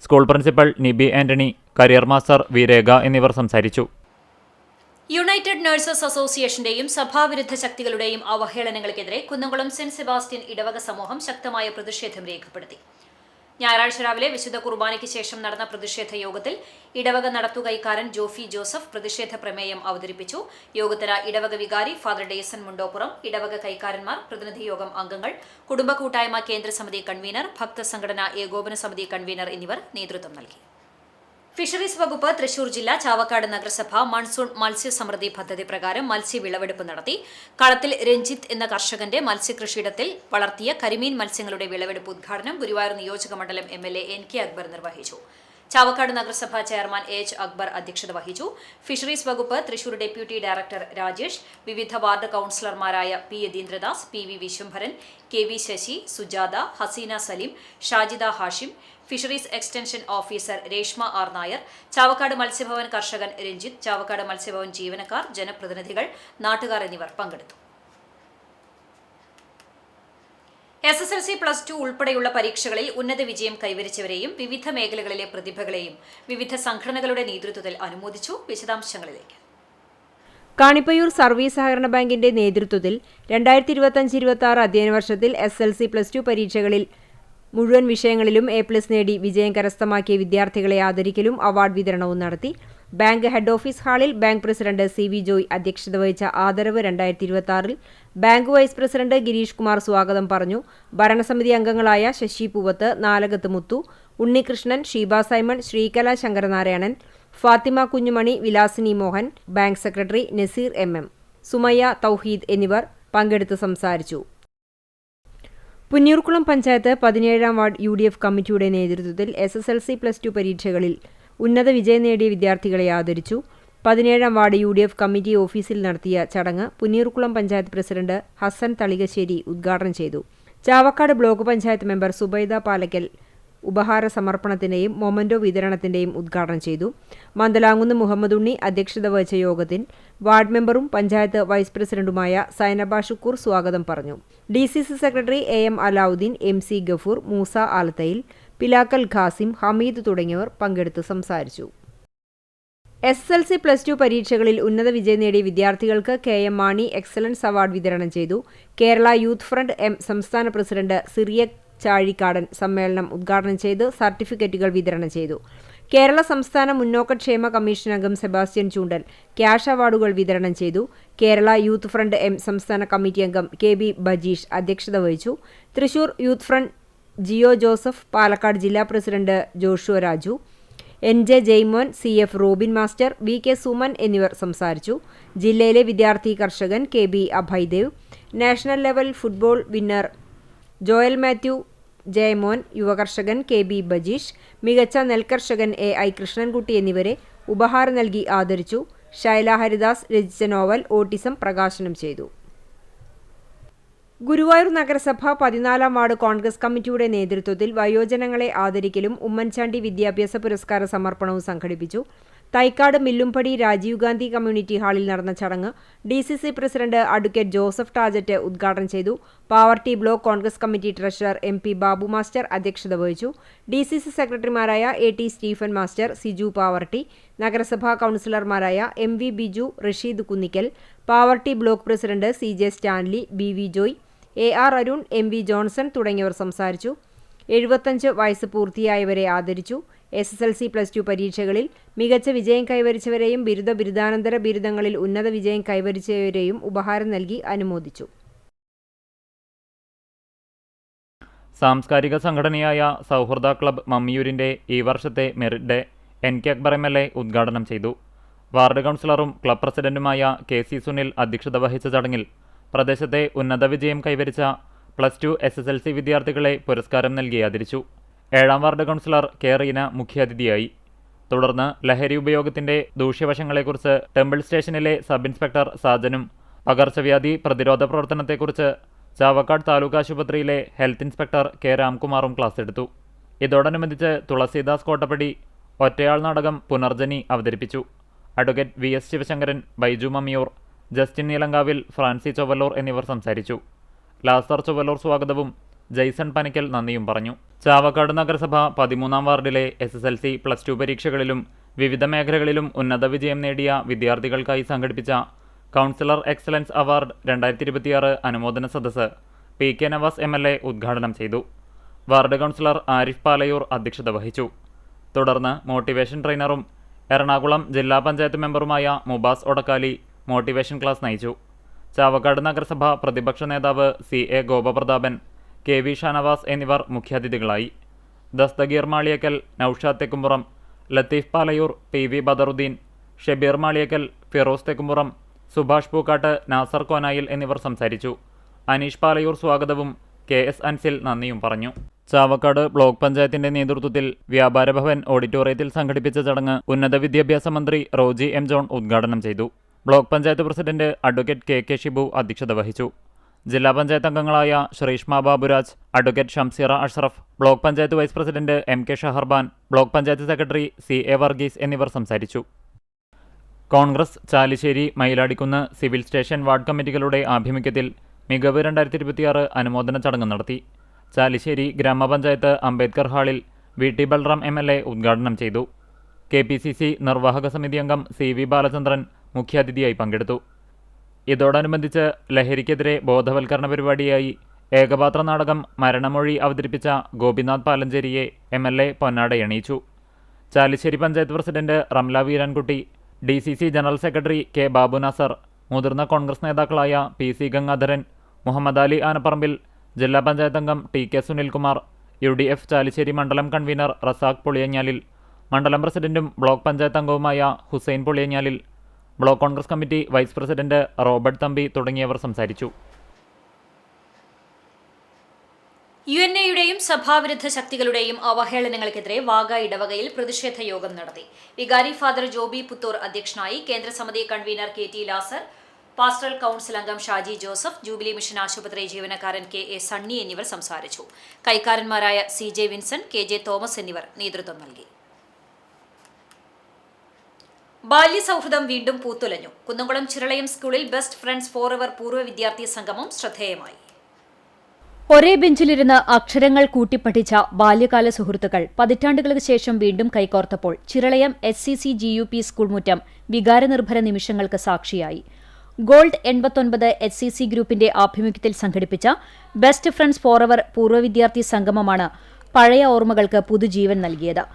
School principal Nibi Antony, career master V. Rekha എന്നിവർ സംസാരിച്ചു. യുണൈറ്റഡ് നഴ്സസ് അസോസിയേഷന്റെയും സഭാവിരുദ്ധ ശക്തികളുടെയും അവഹേളനങ്ങൾക്കെതിരെ കുന്നംകുളം സെന്റ് സെബാസ്റ്റ്യൻ ഇടവക സമൂഹം ശക്തമായ പ്രതിഷേധം രേഖപ്പെടുത്തി. ഞായറാഴ്ച രാവിലെ വിശുദ്ധ കുർബാനയ്ക്ക് ശേഷം നടന്ന പ്രതിഷേധ യോഗത്തിൽ ഇടവക നടത്തുകൈക്കാരൻ ജോഫി ജോസഫ് പ്രതിഷേധ പ്രമേയം അവതരിപ്പിച്ചു. യോഗത്തിന് ഇടവക വികാരി ഫാദർ ഡേസൺ മുണ്ടോപ്പുറം, ഇടവക കൈക്കാരന്മാർ, പ്രതിനിധി യോഗം അംഗങ്ങൾ, കുടുംബ കൂട്ടായ്മ കേന്ദ്ര സമിതി കൺവീനർ, ഭക്തസംഘടന ഏകോപന സമിതി കൺവീനർ എന്നിവർ നേതൃത്വം നൽകി. ഫിഷറീസ് വകുപ്പ് തൃശൂർ ജില്ല ചാവക്കാട് നഗരസഭ മൺസൂൺ മത്സ്യസമൃദ്ധി പദ്ധതി പ്രകാരം മത്സ്യവിളവെടുപ്പ് നടത്തി. കളത്തിൽ രഞ്ജിത്ത് എന്ന കർഷകന്റെ മത്സ്യകൃഷിയിടത്തിൽ വളർത്തിയ കരിമീൻ മത്സ്യങ്ങളുടെ വിളവെടുപ്പ് ഉദ്ഘാടനം ഗുരുവായൂർ നിയോജകമണ്ഡലം MLA NK അക്ബർ നിർവഹിച്ചു. ചാവക്കാട് നഗരസഭ ചെയർമാൻ AH അക്ബർ അധ്യക്ഷത വഹിച്ചു. ഫിഷറീസ് വകുപ്പ് തൃശൂർ ഡെപ്യൂട്ടി ഡയറക്ടർ രാജേഷ്, വിവിധ വാർഡ് കൌൺസിലർമാരായ P. Yathindradas, PV Vishwambharan, KV Sasi, Sujatha, Haseena Saleem, Shajida Hashim, fisheries extension officer Reshma R. Nair, Chavakkad Matsyabhavan കർഷകൻ രഞ്ജിത്ത്, ചാവക്കാട് മത്സ്യഭവൻ ജീവനക്കാർ, ജനപ്രതിനിധികൾ, നാട്ടുകാർ എന്നിവർ പങ്കെടുത്തു. SSLC +2 ഉൾപ്പെടെയുള്ള പരീക്ഷകളിൽ ഉന്നത വിജയം കൈവരിച്ചവരെയും വിവിധ മേഖലകളിലെ പ്രതിഭകളെയും വിവിധ സംഘടനകളുടെ നേതൃത്വത്തിൽ അനുമോദിച്ചു. വിശദാംശങ്ങളിലേക്ക്. കാണിപ്പയ്യൂർ സർവീസ് സഹകരണ ബാങ്കിന്റെ നേതൃത്വത്തിൽ 2025-26 അധ്യയന വർഷത്തിൽ SSLC +2 പരീക്ഷകളിൽ മുഴുവൻ വിഷയങ്ങളിലും A+ നേടി വിജയം കരസ്ഥമാക്കിയ വിദ്യാർത്ഥികളെ ആദരിക്കലും അവാർഡ് വിതരണവും നടത്തി. ബാങ്ക് ഹെഡ് ഓഫീസ് ഹാളിൽ ബാങ്ക് പ്രസിഡന്റ് CV ജോയ് അധ്യക്ഷത വഹിച്ച ആദരവ് 2026-ൽ bank vice president Girish Kumar സ്വാഗതം പറഞ്ഞു. ഭരണസമിതി അംഗങ്ങളായ Sasi Poovath, Nalakath Muthu, Unnikrishnan, Sheeba Simon, Sreekala Sankaranarayanan, Fathima Kunjumani, Vilasini Mohan, bank secretary Nazeer MM, Sumayya, Thouheed എന്നിവർ പങ്കെടുത്ത് സംസാരിച്ചു. പുന്നയൂർക്കുളം പഞ്ചായത്ത് 17-ാം വാർഡ് UDF കമ്മിറ്റിയുടെ നേതൃത്വത്തിൽ SSLC +2 പരീക്ഷകളിൽ ഉന്നത വിജയം നേടിയ വിദ്യാർത്ഥികളെ ആദരിച്ചു. 17-ാം വാർഡ് UDF കമ്മിറ്റി ഓഫീസിൽ നടത്തിയ ചടങ്ങ് പുന്നയൂർക്കുളം പഞ്ചായത്ത് പ്രസിഡന്റ് ഹസൻ തളികശ്ശേരി ഉദ്ഘാടനം ചെയ്തു. ചാവക്കാട് ബ്ലോക്ക് പഞ്ചായത്ത് മെമ്പർ സുബൈദ പാലക്കൽ ഉപഹാര സമർപ്പണത്തിന്റെയും മൊമന്റോ വിതരണത്തിന്റെയും ഉദ്ഘാടനം ചെയ്തു. മന്ദലാങ്കുന്ന് മുഹമ്മദ് ഉണ്ണി അധ്യക്ഷത വഹിച്ച യോഗത്തിൽ വാർഡ് മെമ്പറും പഞ്ചായത്ത് വൈസ് പ്രസിഡന്റുമായ സൈനബ ഷുക്കൂർ സ്വാഗതം പറഞ്ഞു. DCC secretary AM Alavudheen, MC Gafoor, Moosa Alathayil, Pilakkal Khasim, Hameed തുടങ്ങിയവർ പങ്കെടുത്ത് സംസാരിച്ചു. SSLC +2 പരീക്ഷകളിൽ ഉന്നത വിജയം നേടിയ വിദ്യാർത്ഥികൾക്ക് KM മാണി എക്സലൻസ് അവാർഡ് വിതരണം ചെയ്തു. കേരള യൂത്ത് ഫ്രണ്ട് M സംസ്ഥാന പ്രസിഡന്റ് സിറിയക് ചാഴിക്കാടൻ സമ്മേളനം ഉദ്ഘാടനം ചെയ്ത് സർട്ടിഫിക്കറ്റുകൾ വിതരണം ചെയ്തു. കേരള സംസ്ഥാന മുന്നോക്കക്ഷേമ കമ്മീഷൻ അംഗം സെബാസ്റ്റ്യൻ ചൂണ്ടൽ ക്യാഷ് അവാർഡുകൾ വിതരണം ചെയ്തു. കേരള യൂത്ത് ഫ്രണ്ട് M സംസ്ഥാന കമ്മിറ്റി അംഗം KB ബജീഷ് അധ്യക്ഷത വഹിച്ചു. Thrissur youth front Jio Joseph, Palakkad ജില്ലാ president Joshua Raju, NJ Jaimon, CF Robin master, VK Suman എന്നിവർ സംസാരിച്ചു. ജില്ലയിലെ വിദ്യാർത്ഥി കർഷകൻ KB Abhaydev, national level football winner Joel Mathew Jayamon, യുവകർഷകൻ KB Bajeesh, മികച്ച നെൽകർഷകൻ AI കൃഷ്ണൻകുട്ടി എന്നിവരെ ഉപഹാരം നൽകി ആദരിച്ചു. ശൈല ഹരിദാസ് രചിച്ച നോവൽ ഓട്ടിസം പ്രകാശനം ചെയ്തു. ഗുരുവായൂർ നഗരസഭ 14-ാം വാർഡ് കോൺഗ്രസ് കമ്മിറ്റിയുടെ നേതൃത്വത്തിൽ വയോജനങ്ങളെ ആദരിക്കലും ഉമ്മൻചാണ്ടി വിദ്യാഭ്യാസ പുരസ്കാര സമർപ്പണവും സംഘടിപ്പിച്ചു. തൈക്കാട് മില്ലുംപടി രാജീവ് ഗാന്ധി കമ്മ്യൂണിറ്റി ഹാളിൽ നടന്ന ചടങ്ങ് DCC president advocate Joseph Tajet ഉദ്ഘാടനം ചെയ്തു. Pavaratty block Congress committee treasurer MP Babu master അധ്യക്ഷത വഹിച്ചു. DCC സെക്രട്ടറിമാരായ AT സ്റ്റീഫൻ മാസ്റ്റർ, സിജു പാവർട്ടി, നഗരസഭാ കൗൺസിലർമാരായ MV Biju, Rasheed Kunnikkal, Pavaratty block president CJ Stanley, BV Joy, AR Arun, MV Johnson തുടങ്ങിയവർ സംസാരിച്ചു. 75 വയസ്സ് പൂർത്തിയായവരെ ആദരിച്ചു. SSLC+2 പരീക്ഷകളിൽ മികച്ച വിജയം കൈവരിച്ചവരെയും ബിരുദാനന്തര ബിരുദങ്ങളിൽ ഉന്നത വിജയം കൈവരിച്ചവരെയും ഉപഹാരം നൽകി അനുമോദിച്ചു. സാംസ്കാരിക സംഘടനയായ സൗഹൃദ ക്ലബ് മമ്മിയൂരിൻ്റെ ഈ വർഷത്തെ merit day NK Akbar MLA ഉദ്ഘാടനം ചെയ്തു. വാർഡ് കൗൺസിലറും ക്ലബ് പ്രസിഡന്റുമായ KC സുനിൽ അധ്യക്ഷത വഹിച്ച ചടങ്ങിൽ പ്രദേശത്തെ ഉന്നത വിജയം കൈവരിച്ച +2 SSLC വിദ്യാർത്ഥികളെ പുരസ്കാരം നൽകി ആദരിച്ചു. 7-ാം വാർഡ് കൗൺസിലർ K റീന മുഖ്യാതിഥിയായി. തുടർന്ന് ലഹരി ഉപയോഗത്തിന്റെ ദൂഷ്യവശങ്ങളെക്കുറിച്ച് ടെമ്പിൾ സ്റ്റേഷനിലെ സബ് ഇൻസ്പെക്ടർ സാജനും പകർച്ചവ്യാധി പ്രതിരോധ പ്രവർത്തനത്തെക്കുറിച്ച് ചാവക്കാട് താലൂക്ക് ആശുപത്രിയിലെ ഹെൽത്ത് ഇൻസ്പെക്ടർ K രാംകുമാറും ക്ലാസ് എടുത്തു. ഇതോടനുബന്ധിച്ച് തുളസീദാസ് കോട്ടപ്പടി ഒറ്റയാൾ നാടകം പുനർജനി അവതരിപ്പിച്ചു. Advocate VS Sivasankaran, Baiju Mammiyur, Justin Neelankavil, Francy Chowalloor എന്നിവർ സംസാരിച്ചു. ലാസർ ചൊവ്വല്ലൂർ സ്വാഗതവും ജയ്സൺ പനിക്കൽ നന്ദിയും പറഞ്ഞു. ചാവക്കാട് നഗരസഭ 13-ാം വാർഡിലെ SSLC+2 പരീക്ഷകളിലും വിവിധ മേഖലകളിലും ഉന്നത വിജയം നേടിയ വിദ്യാർത്ഥികൾക്കായി സംഘടിപ്പിച്ച കൗൺസിലർ എക്സലൻസ് അവാർഡ് 2026 അനുമോദന സദസ്സ് PK നവാസ് MLA ഉദ്ഘാടനം ചെയ്തു. വാർഡ് കൗൺസിലർ ആരിഫ് പാലയൂർ അധ്യക്ഷത വഹിച്ചു. തുടർന്ന് മോട്ടിവേഷൻ ട്രെയിനറും എറണാകുളം ജില്ലാ പഞ്ചായത്ത് മെമ്പറുമായ മുബാസ് ഒടക്കാലി മോട്ടിവേഷൻ ക്ലാസ് നയിച്ചു. ചാവക്കാട് നഗരസഭ പ്രതിപക്ഷ നേതാവ് CA ഗോപപ്രതാപൻ, KV ഷാനവാസ് എന്നിവർ മുഖ്യാതിഥികളായി. ദസ്തഗീർ മാളിയക്കൽ, നൌഷാദ് തെക്കുംപുറം, ലത്തീഫ് പാലയൂർ, PV ബദറുദ്ദീൻ, ഷബീർ മാളിയക്കൽ, ഫിറോസ് തെക്കുംപുറം, സുഭാഷ് പൂക്കാട്ട്, നാസർ കോനായിൽ എന്നിവർ സംസാരിച്ചു. അനീഷ് പാലയൂർ സ്വാഗതവും KS അൻസിൽ നന്ദിയും പറഞ്ഞു. ചാവക്കാട് ബ്ലോക്ക് പഞ്ചായത്തിന്റെ നേതൃത്വത്തിൽ വ്യാപാരഭവൻ ഓഡിറ്റോറിയത്തിൽ സംഘടിപ്പിച്ച ചടങ്ങ് ഉന്നത വിദ്യാഭ്യാസ മന്ത്രി റോജി M ജോൺ ഉദ്ഘാടനം ചെയ്തു. Block panchayat president advocate KK Shibu അധ്യക്ഷത വഹിച്ചു. ജില്ലാ പഞ്ചായത്ത് അംഗങ്ങളായ Sreeshma Baburaj, advocate Shamseera Ashraf, block panchayat vice president MK Shaharban, block panchayat secretary CA Varghese എന്നിവർ സംസാരിച്ചു. Congress Chalissery, Mayiladikkunnu civil station ward കമ്മിറ്റികളുടെ ആഭിമുഖ്യത്തിൽ മികവ് 2026 അനുമോദന ചടങ്ങ് നടത്തി. ചാലിശ്ശേരി ഗ്രാമപഞ്ചായത്ത് അംബേദ്കർ ഹാളിൽ VT ബൽറാം MLA ഉദ്ഘാടനം ചെയ്തു. KPCC നിർവാഹക സമിതി അംഗം CV ബാലചന്ദ്രൻ മുഖ്യാതിഥിയായി പങ്കെടുത്തു. ഇതോടനുബന്ധിച്ച് ലഹരിക്കെതിരെ ബോധവൽക്കരണ പരിപാടിയായി ഏകപാത്ര നാടകം മരണമൊഴി അവതരിപ്പിച്ച ഗോപിനാഥ് പാലഞ്ചേരിയെ MLA പൊന്നാടയണിയിച്ചു. Chalissery panchayat president Ramla Veerankutty, DCC general secretary K Babu Nasar, മുതിർന്ന കോൺഗ്രസ് നേതാക്കളായ PC ഗംഗാധരൻ, മുഹമ്മദ് അലി ആനപ്പറമ്പിൽ, ജില്ലാ പഞ്ചായത്ത് അംഗം TK സുനിൽകുമാർ, UDF ചാലിശ്ശേരി മണ്ഡലം കൺവീനർ റസാഖ് പുളിയഞ്ഞാലിൽ, മണ്ഡലം പ്രസിഡന്റും ബ്ലോക്ക് പഞ്ചായത്ത് അംഗവുമായ Hussain Puliyanjalil, block Congress committee vice president Robert Thampi തുടങ്ങിയവർ സംസാരിച്ചു. UNAയുടെയും സഭാവിരുദ്ധ ശക്തികളുടെയും അവഹേളനങ്ങൾക്കെതിരെ വാഗ ഇടവകയിൽ പ്രതിഷേധ യോഗം നടത്തി. വികാരി ഫാദർ ജോബി പുത്തൂർ അധ്യക്ഷനായി. കേന്ദ്രസമിതി കൺവീനർ KT ലാസർ, പാസ്റ്ററൽ കൌൺസിൽ അംഗം ഷാജി ജോസഫ്, ജൂബിലി മിഷൻ ആശുപത്രി ജീവനക്കാരൻ KA സണ്ണി എന്നിവർ സംസാരിച്ചു. കൈക്കാരന്മാരായ CJ വിൻസൻ, KJ തോമസ് എന്നിവർ നേതൃത്വം നൽകി. ബാല്യസൗഹൃദം വീണ്ടും പൂത്തുലഞ്ഞു. കുന്നംകുളം ചിറളയം സ്കൂളിൽ ബെസ്റ്റ് ഫ്രണ്ട്സ് ഫോറെവർ പൂർവ്വ വിദ്യാർത്ഥി സംഗമം ശ്രദ്ധേയമായി. ഒരേ ബെഞ്ചിലിരുന്ന് അക്ഷരങ്ങൾ കൂട്ടിപ്പഠിച്ച ബാല്യകാല സുഹൃത്തുക്കൾ പതിറ്റാണ്ടുകൾക്ക് ശേഷം വീണ്ടും കൈകോർത്തപ്പോൾ ചിറളയം SCC GUP സ്കൂൾ മുറ്റം വികാരനിർഭര നിമിഷങ്ങൾക്ക് സാക്ഷിയായി. ഗോൾഡ് 89 SCC ഗ്രൂപ്പിന്റെ ആഭിമുഖ്യത്തിൽ സംഘടിപ്പിച്ച ബെസ്റ്റ് ഫ്രണ്ട്സ് ഫോറെവർ പൂർവ്വ വിദ്യാർത്ഥി സംഗമമാണ് പഴയ ഓർമ്മകൾക്ക് പുതുജീവൻ നൽകിയത്.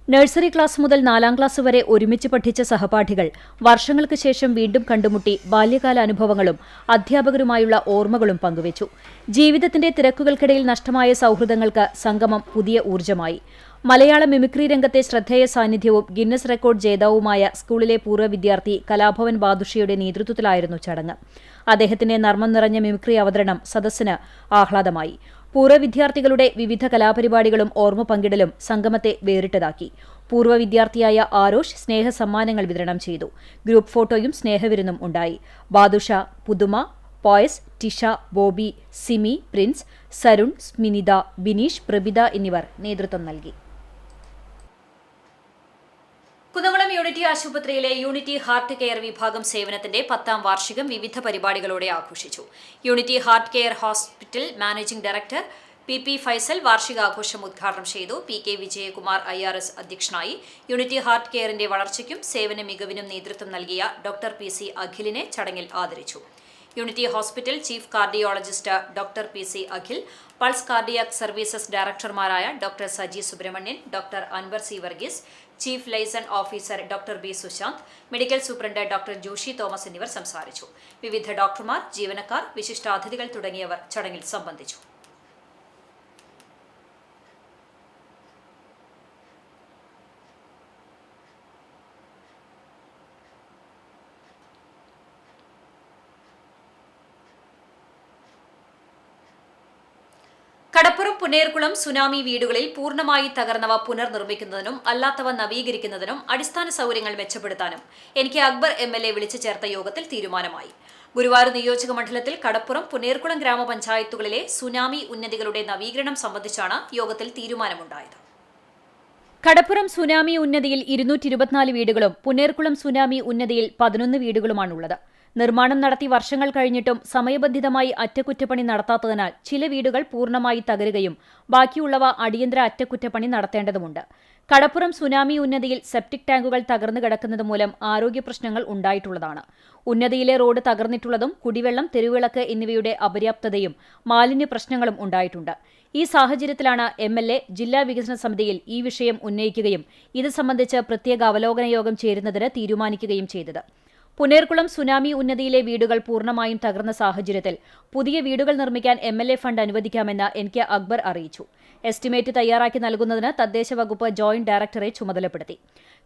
നഴ്സറി ക്ലാസ് മുതൽ 4ാം ക്ലാസ് വരെ ഒരുമിച്ച് പഠിച്ച സഹപാഠികൾ വർഷങ്ങൾക്ക് ശേഷം വീണ്ടും കണ്ടുമുട്ടി ബാല്യകാല അനുഭവങ്ങളും അധ്യാപകരുമായുള്ള ഓർമ്മകളും പങ്കുവച്ചു. ജീവിതത്തിന്റെ തിരക്കുകൾക്കിടയിൽ നഷ്ടമായ സൗഹൃദങ്ങൾക്ക് സംഗമം പുതിയ ഊർജ്ജമായി. മലയാള മിമിക്രി രംഗത്തെ ശ്രദ്ധേയ സാന്നിധ്യവും ഗിന്നസ് റെക്കോർഡ് ജേതാവുമായ സ്കൂളിലെ പൂർവ്വ വിദ്യാർത്ഥി കലാഭവൻ ബാദുഷിയുടെ നേതൃത്വത്തിലായിരുന്നു ചടങ്ങ്. അദ്ദേഹത്തിന്റെ നർമ്മം നിറഞ്ഞ മിമിക്രി അവതരണം സദസ്സിന് ആഹ്ലാദമായി. പൂർവ്വ വിദ്യാർത്ഥികളുടെ വിവിധ കലാപരിപാടികളും ഓർമ്മ പങ്കിടലും സംഗമത്തെ വേറിട്ടതാക്കി. പൂർവ്വ വിദ്യാർത്ഥിയായ ആരോഷ് സ്നേഹസമ്മാനങ്ങൾ വിതരണം ചെയ്തു. ഗ്രൂപ്പ് ഫോട്ടോയും സ്നേഹവിരുന്നും ഉണ്ടായി. ബാദുഷ, പുതുമ, പോയസ്, ടിഷ, ബോബി, സിമി, പ്രിൻസ്, സരുൺ, സ്മിനിത, ബിനീഷ്, പ്രഭിത എന്നിവർ നേതൃത്വം നൽകി. കുന്നംകുളം യൂണിറ്റി ആശുപത്രിയിലെ യൂണിറ്റി ഹാർട്ട് കെയർ വിഭാഗം സേവനത്തിന്റെ 10ാം വാർഷികം വിവിധ പരിപാടികളോടെ ആഘോഷിച്ചു. Unity heart care hospital managing director PP Faisal വാർഷികാഘോഷം ഉദ്ഘാടനം ചെയ്തു. PK വിജയകുമാർ IRS അധ്യക്ഷനായി. യൂണിറ്റി ഹാർട്ട് കെയറിന്റെ വളർച്ചയ്ക്കും സേവന മികവിനും നേതൃത്വം നൽകിയ ഡോക്ടർ PC അഖിലിനെ ചടങ്ങിൽ ആദരിച്ചു. Unity hospital chief cardiologist doctor PC Akhil, pulse cardiac services ഡയറക്ടർമാരായ doctor Saji Subramanian, doctor Anwar C Varghese, chief liaison officer doctor B Sushanth, medical superintendent doctor Joshi Thomas എന്നിവർ സംസാരിച്ചു. വിവിധ ഡോക്ടർമാർ, ജീവനക്കാർ, വിശിഷ്ടാതിഥികൾ തുടങ്ങിയവർ ചടങ്ങിൽ സംബന്ധിച്ചു. കടപ്പുറം പുന്നേർകുളം സുനാമി വീടുകളിൽ പൂർണ്ണമായി തകർന്നവ പുനർനിർമ്മിക്കുന്നതിനും അല്ലാത്തവ നവീകരിക്കുന്നതിനും അടിസ്ഥാന സൗകര്യങ്ങൾ മെച്ചപ്പെടുത്താനും എനിക്ക് അക്ബർ MLA വിളിച്ചു ചേർത്ത യോഗത്തിൽ തീരുമാനമായി. ഗുരുവായൂർ നിയോജക മണ്ഡലത്തിൽ കടപ്പുറം പുന്നേർകുളം ഗ്രാമപഞ്ചായത്തുകളിലെ സുനാമി ഉന്നതികളുടെ നവീകരണം സംബന്ധിച്ചാണ് യോഗത്തിൽ തീരുമാനമുണ്ടായത്. കടപ്പുറം സുനാമി ഉന്നതിയിൽ 224 വീടുകളും പുന്നേർകുളം സുനാമി ഉന്നതിയിൽ 11 വീടുകളുമാണുള്ളത്. നിർമ്മാണം നടത്തി വർഷങ്ങൾ കഴിഞ്ഞിട്ടും സമയബന്ധിതമായി അറ്റകുറ്റപ്പണി നടത്താത്തതിനാൽ ചില വീടുകൾ പൂർണ്ണമായി തകരുകയും ബാക്കിയുള്ളവ അടിയന്തര അറ്റകുറ്റപ്പണി നടത്തേണ്ടതുണ്ട്. കടപ്പുറം സുനാമി ഉന്നതിയിൽ സെപ്റ്റിക് ടാങ്കുകൾ തകർന്നു കിടക്കുന്നത് മൂലം ആരോഗ്യ പ്രശ്നങ്ങൾ ഉണ്ടായിട്ടുള്ളതാണ്. ഉന്നതിയിലെ റോഡ് തകർന്നിട്ടുള്ളതും കുടിവെള്ളം, തെരുവിളക്ക് എന്നിവയുടെ അപര്യാപ്തതയും മാലിന്യ പ്രശ്നങ്ങളും ഉണ്ടായിട്ടുണ്ട്. ഈ സാഹചര്യത്തിലാണ് MLA ജില്ലാ വികസന സമിതിയിൽ ഈ വിഷയം ഉന്നയിക്കുകയും ഇത് സംബന്ധിച്ച് പ്രത്യേക അവലോകന യോഗം ചേരുന്നതിന് തീരുമാനിക്കുകയും ചെയ്തത്. പുന്നേർകുളം സുനാമി ഉന്നതിയിലെ വീടുകൾ പൂർണ്ണമായും തകർന്ന സാഹചര്യത്തിൽ പുതിയ വീടുകൾ നിർമ്മിക്കാൻ MLA ഫണ്ട് അനുവദിക്കാമെന്ന് എനിക്ക് അക്ബർ അറിയിച്ചു. എസ്റ്റിമേറ്റ് തയ്യാറാക്കി നൽകുന്നതിന് തദ്ദേശ വകുപ്പ് ജോയിന്റ് ഡയറക്ടറെ ചുമതലപ്പെടുത്തി.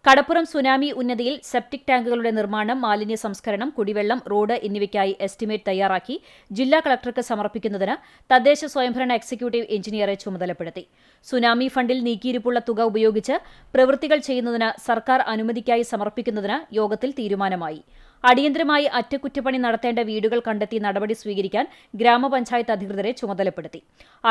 കടപ്പുറം സുനാമി ഉന്നതിയിൽ സെപ്റ്റിക് ടാങ്കുകളുടെ നിർമ്മാണം, മാലിന്യ സംസ്കരണം, കുടിവെള്ളം, റോഡ് എന്നിവയ്ക്കായി എസ്റ്റിമേറ്റ് തയ്യാറാക്കി ജില്ലാ കളക്ടർക്ക് സമർപ്പിക്കുന്നതിന് തദ്ദേശ സ്വയംഭരണ എക്സിക്യൂട്ടീവ് എഞ്ചിനീയറെ ചുമതലപ്പെടുത്തി. സുനാമി ഫണ്ടിൽ നീക്കിയിരിപ്പുള്ള തുക ഉപയോഗിച്ച് പ്രവൃത്തികൾ ചെയ്യുന്നതിന് സർക്കാർ അനുമതിക്കായി സമർപ്പിക്കുന്നതിന് യോഗത്തിൽ തീരുമാനമായി. അടിയന്തരമായി അറ്റകുറ്റപ്പണി നടത്തേണ്ട വീടുകൾ കണ്ടെത്തി നടപടി സ്വീകരിക്കാൻ ഗ്രാമപഞ്ചായത്ത് അധികൃതരെ ചുമതലപ്പെടുത്തി.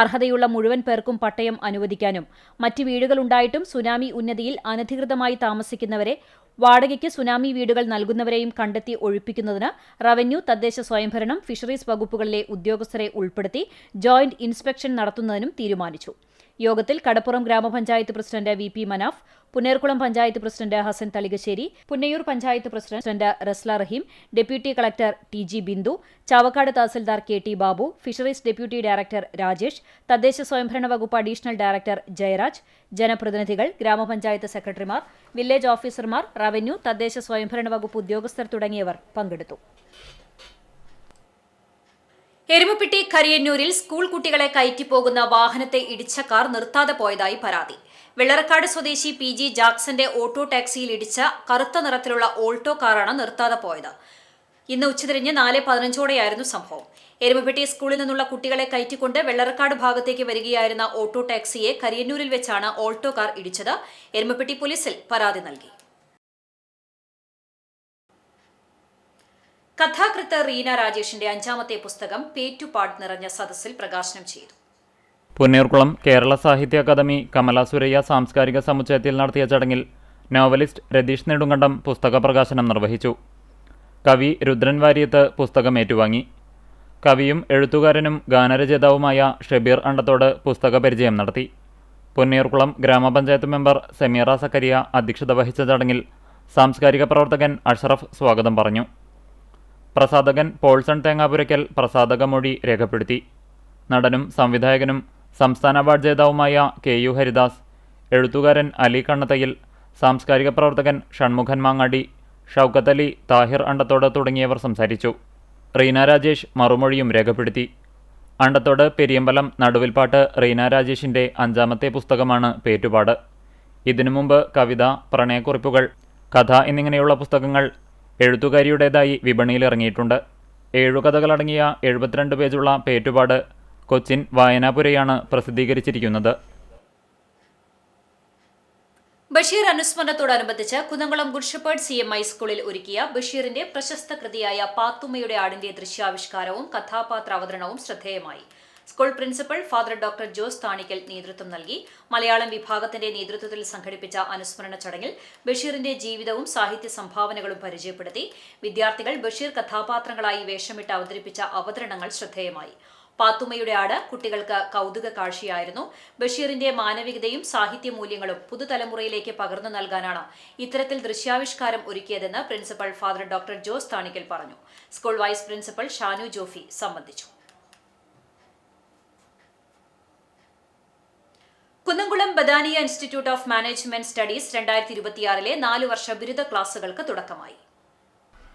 അർഹതയുള്ള മുഴുവൻ പേർക്കും പട്ടയം അനുവദിക്കാനും മറ്റ് വീടുകളുണ്ടായിട്ടും സുനാമി ഉന്നതിയിൽ അനധികൃതമായി താമസിക്കുന്നവരെ, വാടകയ്ക്ക് സുനാമി വീടുകൾ നൽകുന്നവരെയും കണ്ടെത്തി ഒഴിപ്പിക്കുന്നതിന് റവന്യൂ, തദ്ദേശ സ്വയംഭരണം, ഫിഷറീസ് വകുപ്പുകളിലെ ഉദ്യോഗസ്ഥരെ ഉൾപ്പെടുത്തി ജോയിന്റ് ഇൻസ്പെക്ഷൻ നടത്തുന്നതിനും തീരുമാനിച്ചു. യോഗത്തിൽ Kadappuram gramapanchayat president VP Manaf, Punnerkulam panchayat president Hasan Thalikassery, Punnayur panchayat president Rasla Rahim, deputy collector TG Bindu, Chavakkad tahsildar KT Babu, fisheries deputy director Rajesh, തദ്ദേശ സ്വയംഭരണ വകുപ്പ് അഡീഷണൽ ഡയറക്ടർ ജയരാജ്, ജനപ്രതിനിധികൾ, ഗ്രാമപഞ്ചായത്ത് സെക്രട്ടറിമാർ, വില്ലേജ് ഓഫീസർമാർ, റവന്യൂ, തദ്ദേശ സ്വയംഭരണ വകുപ്പ് ഉദ്യോഗസ്ഥർ തുടങ്ങിയവർ പങ്കെടുത്തു. എരുമപ്പെട്ടി കരിയന്നൂരിൽ സ്കൂൾ കുട്ടികളെ കയറ്റിപ്പോകുന്ന വാഹനത്തെ ഇടിച്ച കാർ നിർത്താതെ പോയതായി പരാതി. വെള്ളറക്കാട് സ്വദേശി PG ജാക്സന്റെ ഓട്ടോ ടാക്സിയിൽ ഇടിച്ച കറുത്ത നിറത്തിലുള്ള ഓൾട്ടോ കാറാണ് നിർത്താതെ പോയത്. ഇന്ന് ഉച്ചതിരിഞ്ഞ് 4:15ഓടെയായിരുന്നു സംഭവം. എരുമപ്പെട്ടി സ്കൂളിൽ നിന്നുള്ള കുട്ടികളെ കയറ്റിക്കൊണ്ട് വെള്ളറക്കാട് ഭാഗത്തേക്ക് വരികയായിരുന്ന ഓട്ടോ ടാക്സിയെ കരിയന്നൂരിൽ വെച്ചാണ് ഓൾട്ടോ കാർ ഇടിച്ചത്. എരുമപ്പെട്ടി പോലീസിൽ പരാതി നൽകി. കഥാകൃത്ത് റീന രാജേഷിന്റെ 5ാമത്തെ പുസ്തകം പേറ്റുപാട് നിറഞ്ഞ സദസ്സിൽ പ്രകാശനം ചെയ്തു. പുന്നേർകുളം കേരള സാഹിത്യ അക്കാദമി കമല സുരയ്യ സാംസ്കാരിക സമുച്ചയത്തിൽ നടത്തിയ ചടങ്ങിൽ നോവലിസ്റ്റ് രതീഷ് നെടുങ്കണ്ടം പുസ്തക പ്രകാശനം നിർവഹിച്ചു. കവി രുദ്രൻ വാര്യത്ത് പുസ്തകം ഏറ്റുവാങ്ങി. കവിയും എഴുത്തുകാരനും ഗാനരചയിതാവുമായ ഷബീർ അണ്ടത്തോട് പുസ്തക പരിചയം നടത്തി. പുന്നേർകുളം ഗ്രാമപഞ്ചായത്ത് മെമ്പർ സമീറ സക്കരിയ അധ്യക്ഷത വഹിച്ച ചടങ്ങിൽ സാംസ്കാരിക പ്രവർത്തകൻ അഷ്റഫ് സ്വാഗതം പറഞ്ഞു. പ്രസാധകൻ പോൾസൺ തേങ്ങാപുരയ്ക്കൽ പ്രസാധക മൊഴി രേഖപ്പെടുത്തി. നടനും സംവിധായകനും സംസ്ഥാന അവാർഡ് ജേതാവുമായ KU ഹരിദാസ്, എഴുത്തുകാരൻ അലി കണ്ണത്തയിൽ, സാംസ്കാരിക പ്രവർത്തകൻ ഷൺമുഖൻ മാങ്ങാടി, ഷൗക്കത്ത് അലി, താഹിർ അണ്ടത്തോട് തുടങ്ങിയവർ സംസാരിച്ചു. റീന രാജേഷ് മറുമൊഴിയും രേഖപ്പെടുത്തി. അണ്ടത്തോട് പെരിയമ്പലം നടുവിൽപ്പാട്ട് റീന രാജേഷിൻ്റെ 5ാമത്തെ പുസ്തകമാണ് പേറ്റുപാട്. ഇതിനു മുമ്പ് കവിത, പ്രണയക്കുറിപ്പുകൾ, കഥ എന്നിങ്ങനെയുള്ള പുസ്തകങ്ങൾ എഴുത്തുകാരിയുടേതായി വിപണിയിലിറങ്ങിയിട്ടുണ്ട്. 7 കഥകളടങ്ങിയ 72 പേജുള്ള പേറ്റുപാട് കൊച്ചിൻ വായനാപുരയാണ് പ്രസിദ്ധീകരിച്ചിരിക്കുന്നത്. ബഷീർ അനുസ്മരണത്തോടനുബന്ധിച്ച് കുന്നംകുളം ഗുഡ് ഷെപ്പേർഡ് CMI സ്കൂളിൽ ഒരുക്കിയ ബഷീറിന്റെ പ്രശസ്ത കൃതിയായ പാത്തുമ്മയുടെ ആടിന്റെ ദൃശ്യാവിഷ്കാരവും കഥാപാത്ര അവതരണവും ശ്രദ്ധേയമായി. School principal father doctor Jose Thanikkal നേതൃത്വം നൽകി. മലയാളം വിഭാഗത്തിന്റെ നേതൃത്വത്തിൽ സംഘടിപ്പിച്ച അനുസ്മരണ ചടങ്ങിൽ ബഷീറിന്റെ ജീവിതവും സാഹിത്യ സംഭാവനകളും പരിചയപ്പെടുത്തി. വിദ്യാർത്ഥികൾ ബഷീർ കഥാപാത്രങ്ങളായി വേഷമിട്ട് അവതരിപ്പിച്ച അവതരണങ്ങൾ ശ്രദ്ധേയമായി. പാത്തുമ്മയുടെ ആട് കുട്ടികൾക്ക് കൗതുക കാഴ്ചയായിരുന്നു. ബഷീറിന്റെ മാനവികതയും സാഹിത്യ മൂല്യങ്ങളും പുതുതലമുറയിലേക്ക് പകർന്നു നൽകാനാണ് ഇത്തരത്തിൽ ദൃശ്യാവിഷ്കാരം ഒരുക്കിയതെന്ന് principal father doctor Jose Thanikkal പറഞ്ഞു. School vice principal Shanu Jofi സംബന്ധിച്ചു. Kunnamkulam Bethania institute of management studies 2026 4 വർഷ ബിരുദ ക്ലാസുകൾക്ക് തുടക്കമായി.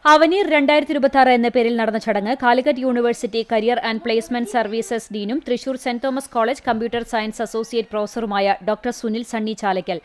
അവനീർ 2026 എന്ന പേരിൽ നടന്ന ചടങ്ങ് Calicut university career and placement services ഡീനും Thrissur Saint Thomas college computer science associate പ്രൊഫസറുമായ ഡോക്ടർ സുനിൽ സണ്ണി ചാലക്കൽ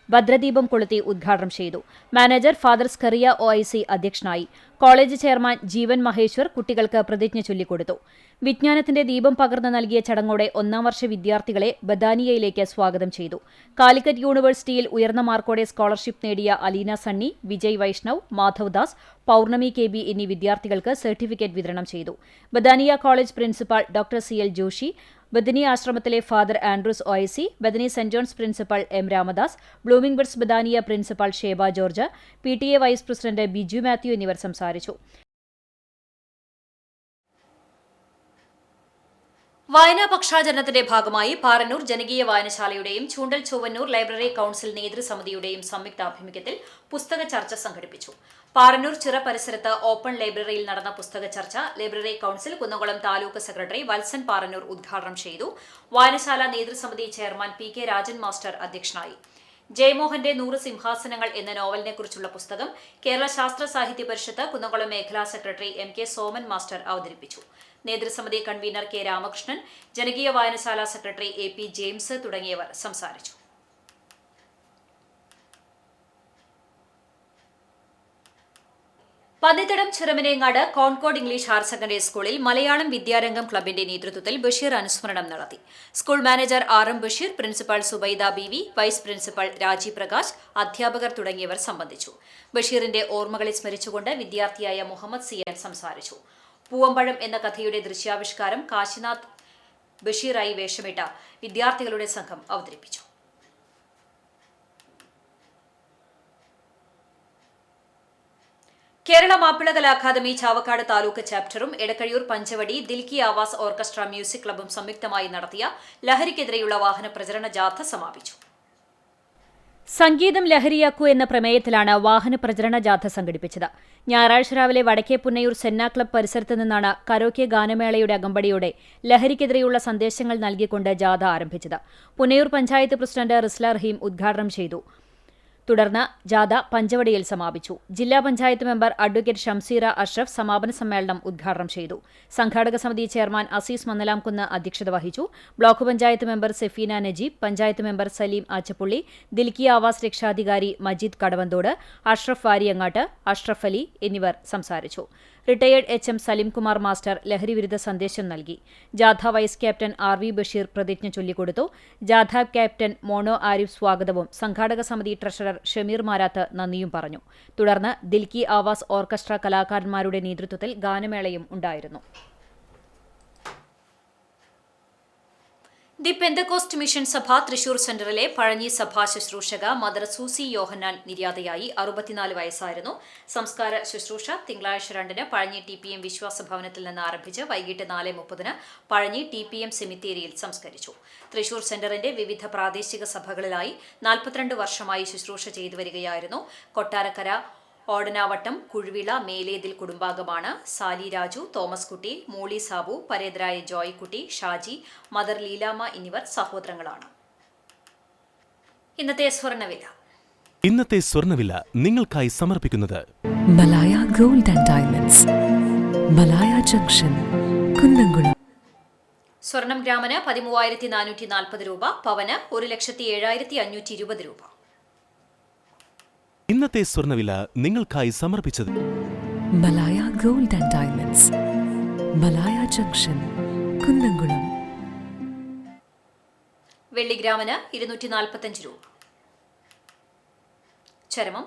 ഭദ്രദീപം കൊളുത്തി ഉദ്ഘാടനം ചെയ്തു. മാനേജർ ഫാദർ സ്കറിയ OIC അധ്യക്ഷനായി. കോളേജ് ചെയർമാൻ ജീവൻ മഹേശ്വർ കുട്ടികൾക്ക് പ്രതിജ്ഞ ചൊല്ലിക്കൊടുത്തു. വിജ്ഞാനത്തിന്റെ ദീപം പകർന്നു നൽകിയ ചടങ്ങോടെ 1ാം വർഷ വിദ്യാർത്ഥികളെ ബദാനിയയിലേക്ക് സ്വാഗതം ചെയ്തു. കാലിക്കറ്റ് യൂണിവേഴ്സിറ്റിയിൽ ഉയർന്ന മാർക്കോടെ സ്കോളർഷിപ്പ് നേടിയ അലീന സണ്ണി, വിജയ് വൈഷ്ണവ്, മാധവ് ദാസ്, പൌർണമി KB എന്നീ വിദ്യാർത്ഥികൾക്ക് സർട്ടിഫിക്കറ്റ് വിതരണം ചെയ്തു. Bethania college principal doctor CL Joshi, Bethany ആശ്രമത്തിലെ father Andrews OIC, Bethany Saint John's principal M Ramadas, blooming buds Bethania principal Sheba George, PTA vice president Biju Mathew എന്നിവർ സംസാരിച്ചു. വായനാ പക്ഷാചരണത്തിന്റെ ഭാഗമായി പാറന്നൂർ ജനകീയ വായനശാലയുടെയും ചൂണ്ടൽ ചൊവ്വന്നൂർ ലൈബ്രറി കൌൺസിൽ നേതൃസമിതിയുടെയും സംയുക്താഭിമുഖ്യത്തിൽ പുസ്തക ചർച്ച സംഘടിപ്പിച്ചു. പാറന്നൂർ ചിറ പരിസരത്ത് ഓപ്പൺ ലൈബ്രറിയിൽ നടന്ന പുസ്തക ചർച്ച library council Kunnamkulam taluk secretary Valsan Parannur ഉദ്ഘാടനം ചെയ്തു. വായനശാല നേതൃസമിതി ചെയർമാൻ PK രാജൻ മാസ്റ്റർ അധ്യക്ഷനായി. ജയമോഹന്റെ 100 സിംഹാസനങ്ങൾ എന്ന നോവലിനെക്കുറിച്ചുള്ള പുസ്തകം കേരള ശാസ്ത്ര സാഹിത്യ പരിഷത്ത് കുന്നംകുളം മേഖലാ സെക്രട്ടറി MK സോമൻ മാസ്റ്റർ അവതരിപ്പിച്ചു. നേതൃസമിതി കൺവീനർ K രാമകൃഷ്ണൻ, ജനകീയ വായനശാല സെക്രട്ടറി AP ജെയിംസ് തുടങ്ങിയവർ സംസാരിച്ചു. Pannithadam Chiramanengad Concord English higher secondary സ്കൂളിൽ മലയാളം വിദ്യാരംഗം ക്ലബിന്റെ നേതൃത്വത്തിൽ ബഷീർ അനുസ്മരണം നടത്തി. School manager RM Basheer, principal Zubaida BV, vice principal Rajeev Prakash, അധ്യാപകർ തുടങ്ങിയവർ സംബന്ധിച്ചു. ബഷീറിന്റെ ഓർമ്മകളെ സ്മരിച്ചുകൊണ്ട് വിദ്യാർത്ഥിയായ മുഹമ്മദ് സിയാൻ സംസാരിച്ചു. പൂവമ്പഴം എന്ന കഥയുടെ ദൃശ്യാവിഷ്കാരം കാശിനാഥ് ബഷീറായി വേഷമിട്ട വിദ്യാർത്ഥികളുടെ സംഘം അവതരിപ്പിച്ചു. കേരള മാപ്പിളകല അക്കാദമി ചാവക്കാട് താലൂക്ക് ചാപ്റ്ററും എടക്കഴിയൂർ പഞ്ചവടി ദിൽക്കി ആവാസ് ഓർക്കസ്ട്ര മ്യൂസിക് ക്ലബ്ബും സംയുക്തമായി നടത്തിയ ലഹരിക്കെതിരെയുള്ള വാഹന പ്രചരണ ജാഥ സമാപിച്ചു. സംഗീതം ലഹരിയാക്കൂ എന്ന പ്രമേയത്തിലാണ് വാഹന പ്രചരണ ജാഥ സംഘടിപ്പിച്ചത്. ഞായറാഴ്ച രാവിലെ വടക്കേ പുന്നയൂർ സെന്ന ക്ലബ് പരിസരത്ത് നിന്നാണ് കരോക്കെ ഗാനമേളയുടെ അകമ്പടിയോടെ ലഹരിക്കെതിരെയുള്ള സന്ദേശങ്ങൾ നൽകിക്കൊണ്ട് ജാഥ ആരംഭിച്ചത്. പുന്നയൂർ പഞ്ചായത്ത് പ്രസിഡന്റ് റിസ്ല റഹീം ഉദ്ഘാടനം ചെയ്തു. തുടർന്ന് ജാഥ പഞ്ചവടിയിൽ സമാപിച്ചു. ജില്ലാ പഞ്ചായത്ത് മെമ്പർ അഡ്വക്കേറ്റ് ഷംസീറ അഷ്റഫ് സമാപന സമ്മേളനം ഉദ്ഘാടനം ചെയ്തു. സംഘാടക സമിതി ചെയർമാൻ അസീസ് മന്നലാംകുന്ന് അധ്യക്ഷത വഹിച്ചു. Block panchayat member Sefeena Najeeb, panchayat member Saleem Achappulli, Dilki Awaz രക്ഷാധികാരി മജീദ് കടവന്തോട്, അഷ്റഫ് വാരിയങ്ങാട്ട്, അഷ്റഫ് അലി എന്നിവർ സംസാരിച്ചു. റിട്ടയേർഡ് HM സലിംകുമാർ മാസ്റ്റർ ലഹരിവിരുദ്ധ സന്ദേശം നൽകി. ജാഥ വൈസ് ക്യാപ്റ്റൻ RV ബഷീർ പ്രതിജ്ഞ ചൊല്ലിക്കൊടുത്തു. ജാഥ ക്യാപ്റ്റൻ മോണോ ആരിഫ് സ്വാഗതവും സംഘാടക സമിതി ട്രഷറർ ഷമീർ മാരാത്ത് നന്ദിയും പറഞ്ഞു. തുടർന്ന് ദിൽക്കി ആവാസ് ഓർക്കസ്ട്ര കലാകാരന്മാരുടെ നേതൃത്വത്തിൽ ഗാനമേളയും ഉണ്ടായിരുന്നു. ദി പെന്തക്കോസ്റ്റ് മിഷൻ സഭ തൃശൂർ സെന്ററിലെ പഴഞ്ഞി സഭാ ശുശ്രൂഷക മദർ സൂസി യോഹന്നാൻ നിര്യാതയായി. 64 വയസ്സായിരുന്നു. സംസ്കാര ശുശ്രൂഷ തിങ്കളാഴ്ച 2-ന് പഴഞ്ഞി TPM വിശ്വാസ ഭവനത്തിൽ നിന്ന് ആരംഭിച്ച് വൈകിട്ട് 4:30-ന് പഴഞ്ഞി TPM സെമിത്തേരിയിൽ സംസ്കരിച്ചു. തൃശൂർ സെന്ററിന്റെ വിവിധ പ്രാദേശിക സഭകളിലായി 42 വർഷമായി ശുശ്രൂഷ ചെയ്തു വരികയായിരുന്നു. കൊട്ടാരക്കര, ഓടനാവട്ടം, കുഴുവിള, മേലേതിൽ കുടുംബാംഗമാണ്. സാലി രാജു, തോമസ് കുട്ടി, മോളി സാബു, പരേതരായ ജോയ്ക്കുട്ടി, ഷാജി, മദർ ലീലാമ്മ എന്നിവർ സഹോദരങ്ങളാണ്. ഇന്നത്തെ സ്വർണ്ണവില നിങ്ങൾക്കായി സമർപ്പിക്കുന്നത് Malaya gold and diamonds, Malaya junction, Kunnamkulam. സ്വർണം ഗ്രാമിന് 13,440 രൂപ, പവന് 1,07,520 രൂപ. ഇന്നത്തെ സ്വർണ്ണവില നിങ്ങൾക്കായി സമർപ്പിച്ചത് Malaya gold and diamonds, Malaya junction, Kunnamkulam. വെള്ളി ഗ്രാമിന് 245 രൂപ. ചരമം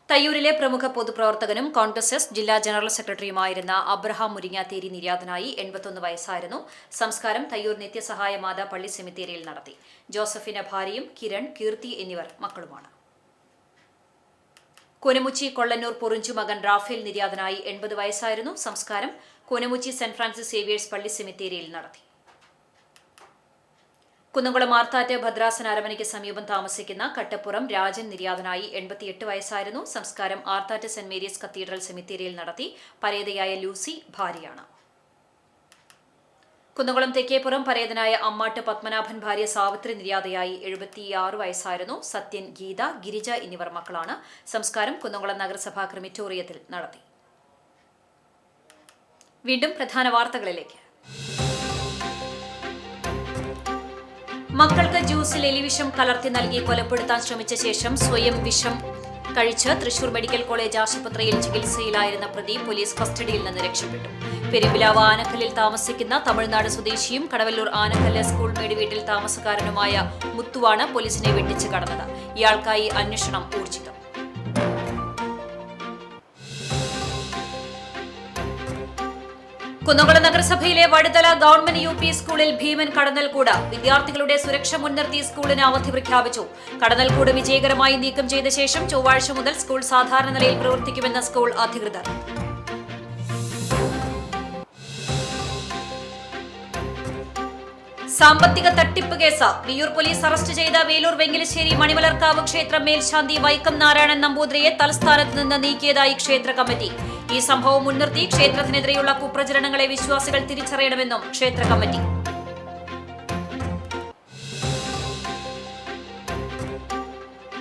തയ്യൂരിലെ പ്രമുഖ പൊതുപ്രവർത്തകനും കോൺഗ്രസ് എസ് ജില്ലാ ജനറൽ സെക്രട്ടറിയുമായിരുന്ന അബ്രഹാം മുരിങ്ങാത്തേരി നിര്യാതനായി 81 വയസ്സായിരുന്നു. സംസ്കാരം തയ്യൂർ നിത്യസഹായ മാതാ പള്ളി സെമിത്തേരിയിൽ നടത്തി. ജോസഫിന്റെ ഭാര്യയും കിരൺ, കീർത്തി എന്നിവർ മക്കളുമാണ്. കൂനമുച്ചി കൊള്ളന്നൂർ പൊറിഞ്ചു മകൻ റാഫേൽ നിര്യാതനായി 80 വയസ്സായിരുന്നു. സംസ്കാരം കൂനമുച്ചി സെന്റ് ഫ്രാൻസിസ് സേവിയേഴ്സ് പള്ളി സെമിത്തേരിയിൽ നടത്തി. കുന്നംകുളം മാർത്താറ്റ് ഭദ്രാസന അരമനയ്ക്ക് സമീപം താമസിക്കുന്ന കട്ടപ്പുറം രാജൻ നിര്യാതനായി 88 വയസ്സായിരുന്നു. സംസ്കാരം ആർത്താറ്റ് സെന്റ് മേരീസ് കത്തീഡ്രൽ സെമിത്തേരിയിൽ നടത്തി. പരേതയായ ലൂസി ഭാര്യയാണ്. കുന്നംകുളം തെക്കേപ്പുറം പരേതനായ അമ്മാട്ട് പത്മനാഭൻ ഭാര്യ സാവിത്രി നിര്യാതയായി 76 വയസ്സായിരുന്നു. സത്യൻ, ഗീത, ഗിരിജ എന്നിവർ മക്കളാണ്. സംസ്കാരം കുന്നംകുളം നഗരസഭാ ക്രിമിറ്റോറിയത്തിൽ നടത്തി. വീണ്ടും പ്രധാന വാർത്തകളിലേക്ക്. മക്കൾക്ക് ജ്യൂസിൽ എലിവിഷം കലർത്തി നൽകി കൊലപ്പെടുത്താൻ ശ്രമിച്ച ശേഷം സ്വയം വിഷം കഴിച്ച് തൃശൂർ മെഡിക്കൽ കോളേജ് ആശുപത്രിയിൽ ചികിത്സയിലായിരുന്ന പ്രതി പോലീസ് കസ്റ്റഡിയിൽ നിന്ന് രക്ഷപ്പെട്ടു. പെരുമ്പിലാവ് ആനക്കല്ലിൽ താമസിക്കുന്ന തമിഴ്നാട് സ്വദേശിയും കടവല്ലൂർ ആനക്കല്ല് സ്കൂൾ മേട് വീട്ടിൽ താമസക്കാരനുമായ മുത്തുവാണ് പോലീസിനെ വെട്ടിച്ച് കടന്നത്. ഇയാൾക്കായി അന്വേഷണം ഊർജിതം. കുന്നംകുളം നഗരസഭയിലെ വടുതല ഗവൺമെന്റ് UP സ്കൂളിൽ ഭീമൻ കടന്നൽക്കൂട്. വിദ്യാർത്ഥികളുടെ സുരക്ഷ മുൻനിർത്തി സ്കൂളിന് അവധി പ്രഖ്യാപിച്ചു. കടന്നൽക്കൂട് വിജയകരമായി നീക്കം ചെയ്ത ശേഷം ചൊവ്വാഴ്ച മുതൽ സ്കൂൾ സാധാരണ നിലയിൽ പ്രവർത്തിക്കുമെന്ന് സ്കൂൾ അധികൃതർ. സാമ്പത്തിക തട്ടിപ്പ് കേസ്. വിയ്യൂർ പോലീസ് അറസ്റ്റ് ചെയ്ത വേലൂർ വെങ്കിലശ്ശേരി മണിമലർക്കാവ് ക്ഷേത്രം മേൽശാന്തി വൈക്കം നാരായണൻ നമ്പൂതിരിയെ തലസ്ഥാനത്ത് നിന്ന് നീക്കിയതായി ക്ഷേത്ര കമ്മിറ്റി. ഈ സംഭവം മുൻനിർത്തി ക്ഷേത്രത്തിനെതിരെയുള്ള കുപ്രചരണങ്ങളെ വിശ്വാസികൾ തിരിച്ചറിയണമെന്നും ക്ഷേത്ര കമ്മിറ്റി.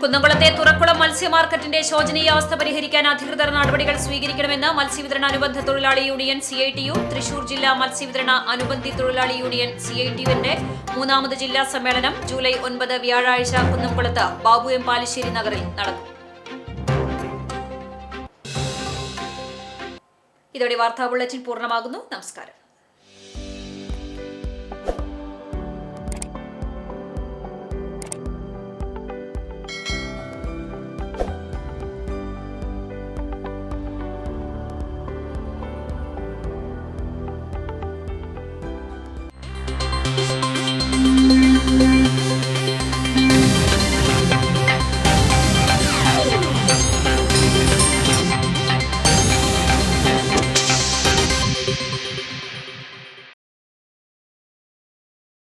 കുന്നംകുളത്തെ തുറക്കുളം മത്സ്യ മാർക്കറ്റിന്റെ ശോചനീയാവസ്ഥ പരിഹരിക്കാൻ അധികൃതർ നടപടികൾ സ്വീകരിക്കണമെന്ന് മത്സ്യവിതരണ അനുബന്ധ തൊഴിലാളി യൂണിയൻ CITU, തൃശൂർ ജില്ലാ മത്സ്യവിതരണ അനുബന്ധി തൊഴിലാളി യൂണിയൻ CITU-വിന്റെ 3ാമത് ജില്ലാ സമ്മേളനം ജൂലൈ 9 വ്യാഴാഴ്ച കുന്നംകുളത്ത് ബാബു M പാലിശ്ശേരി നഗറിൽ നടക്കും. ഇതോടെ വാർത്താ ബുള്ളറ്റിൻ പൂർണ്ണമാകുന്നു. നമസ്കാരം.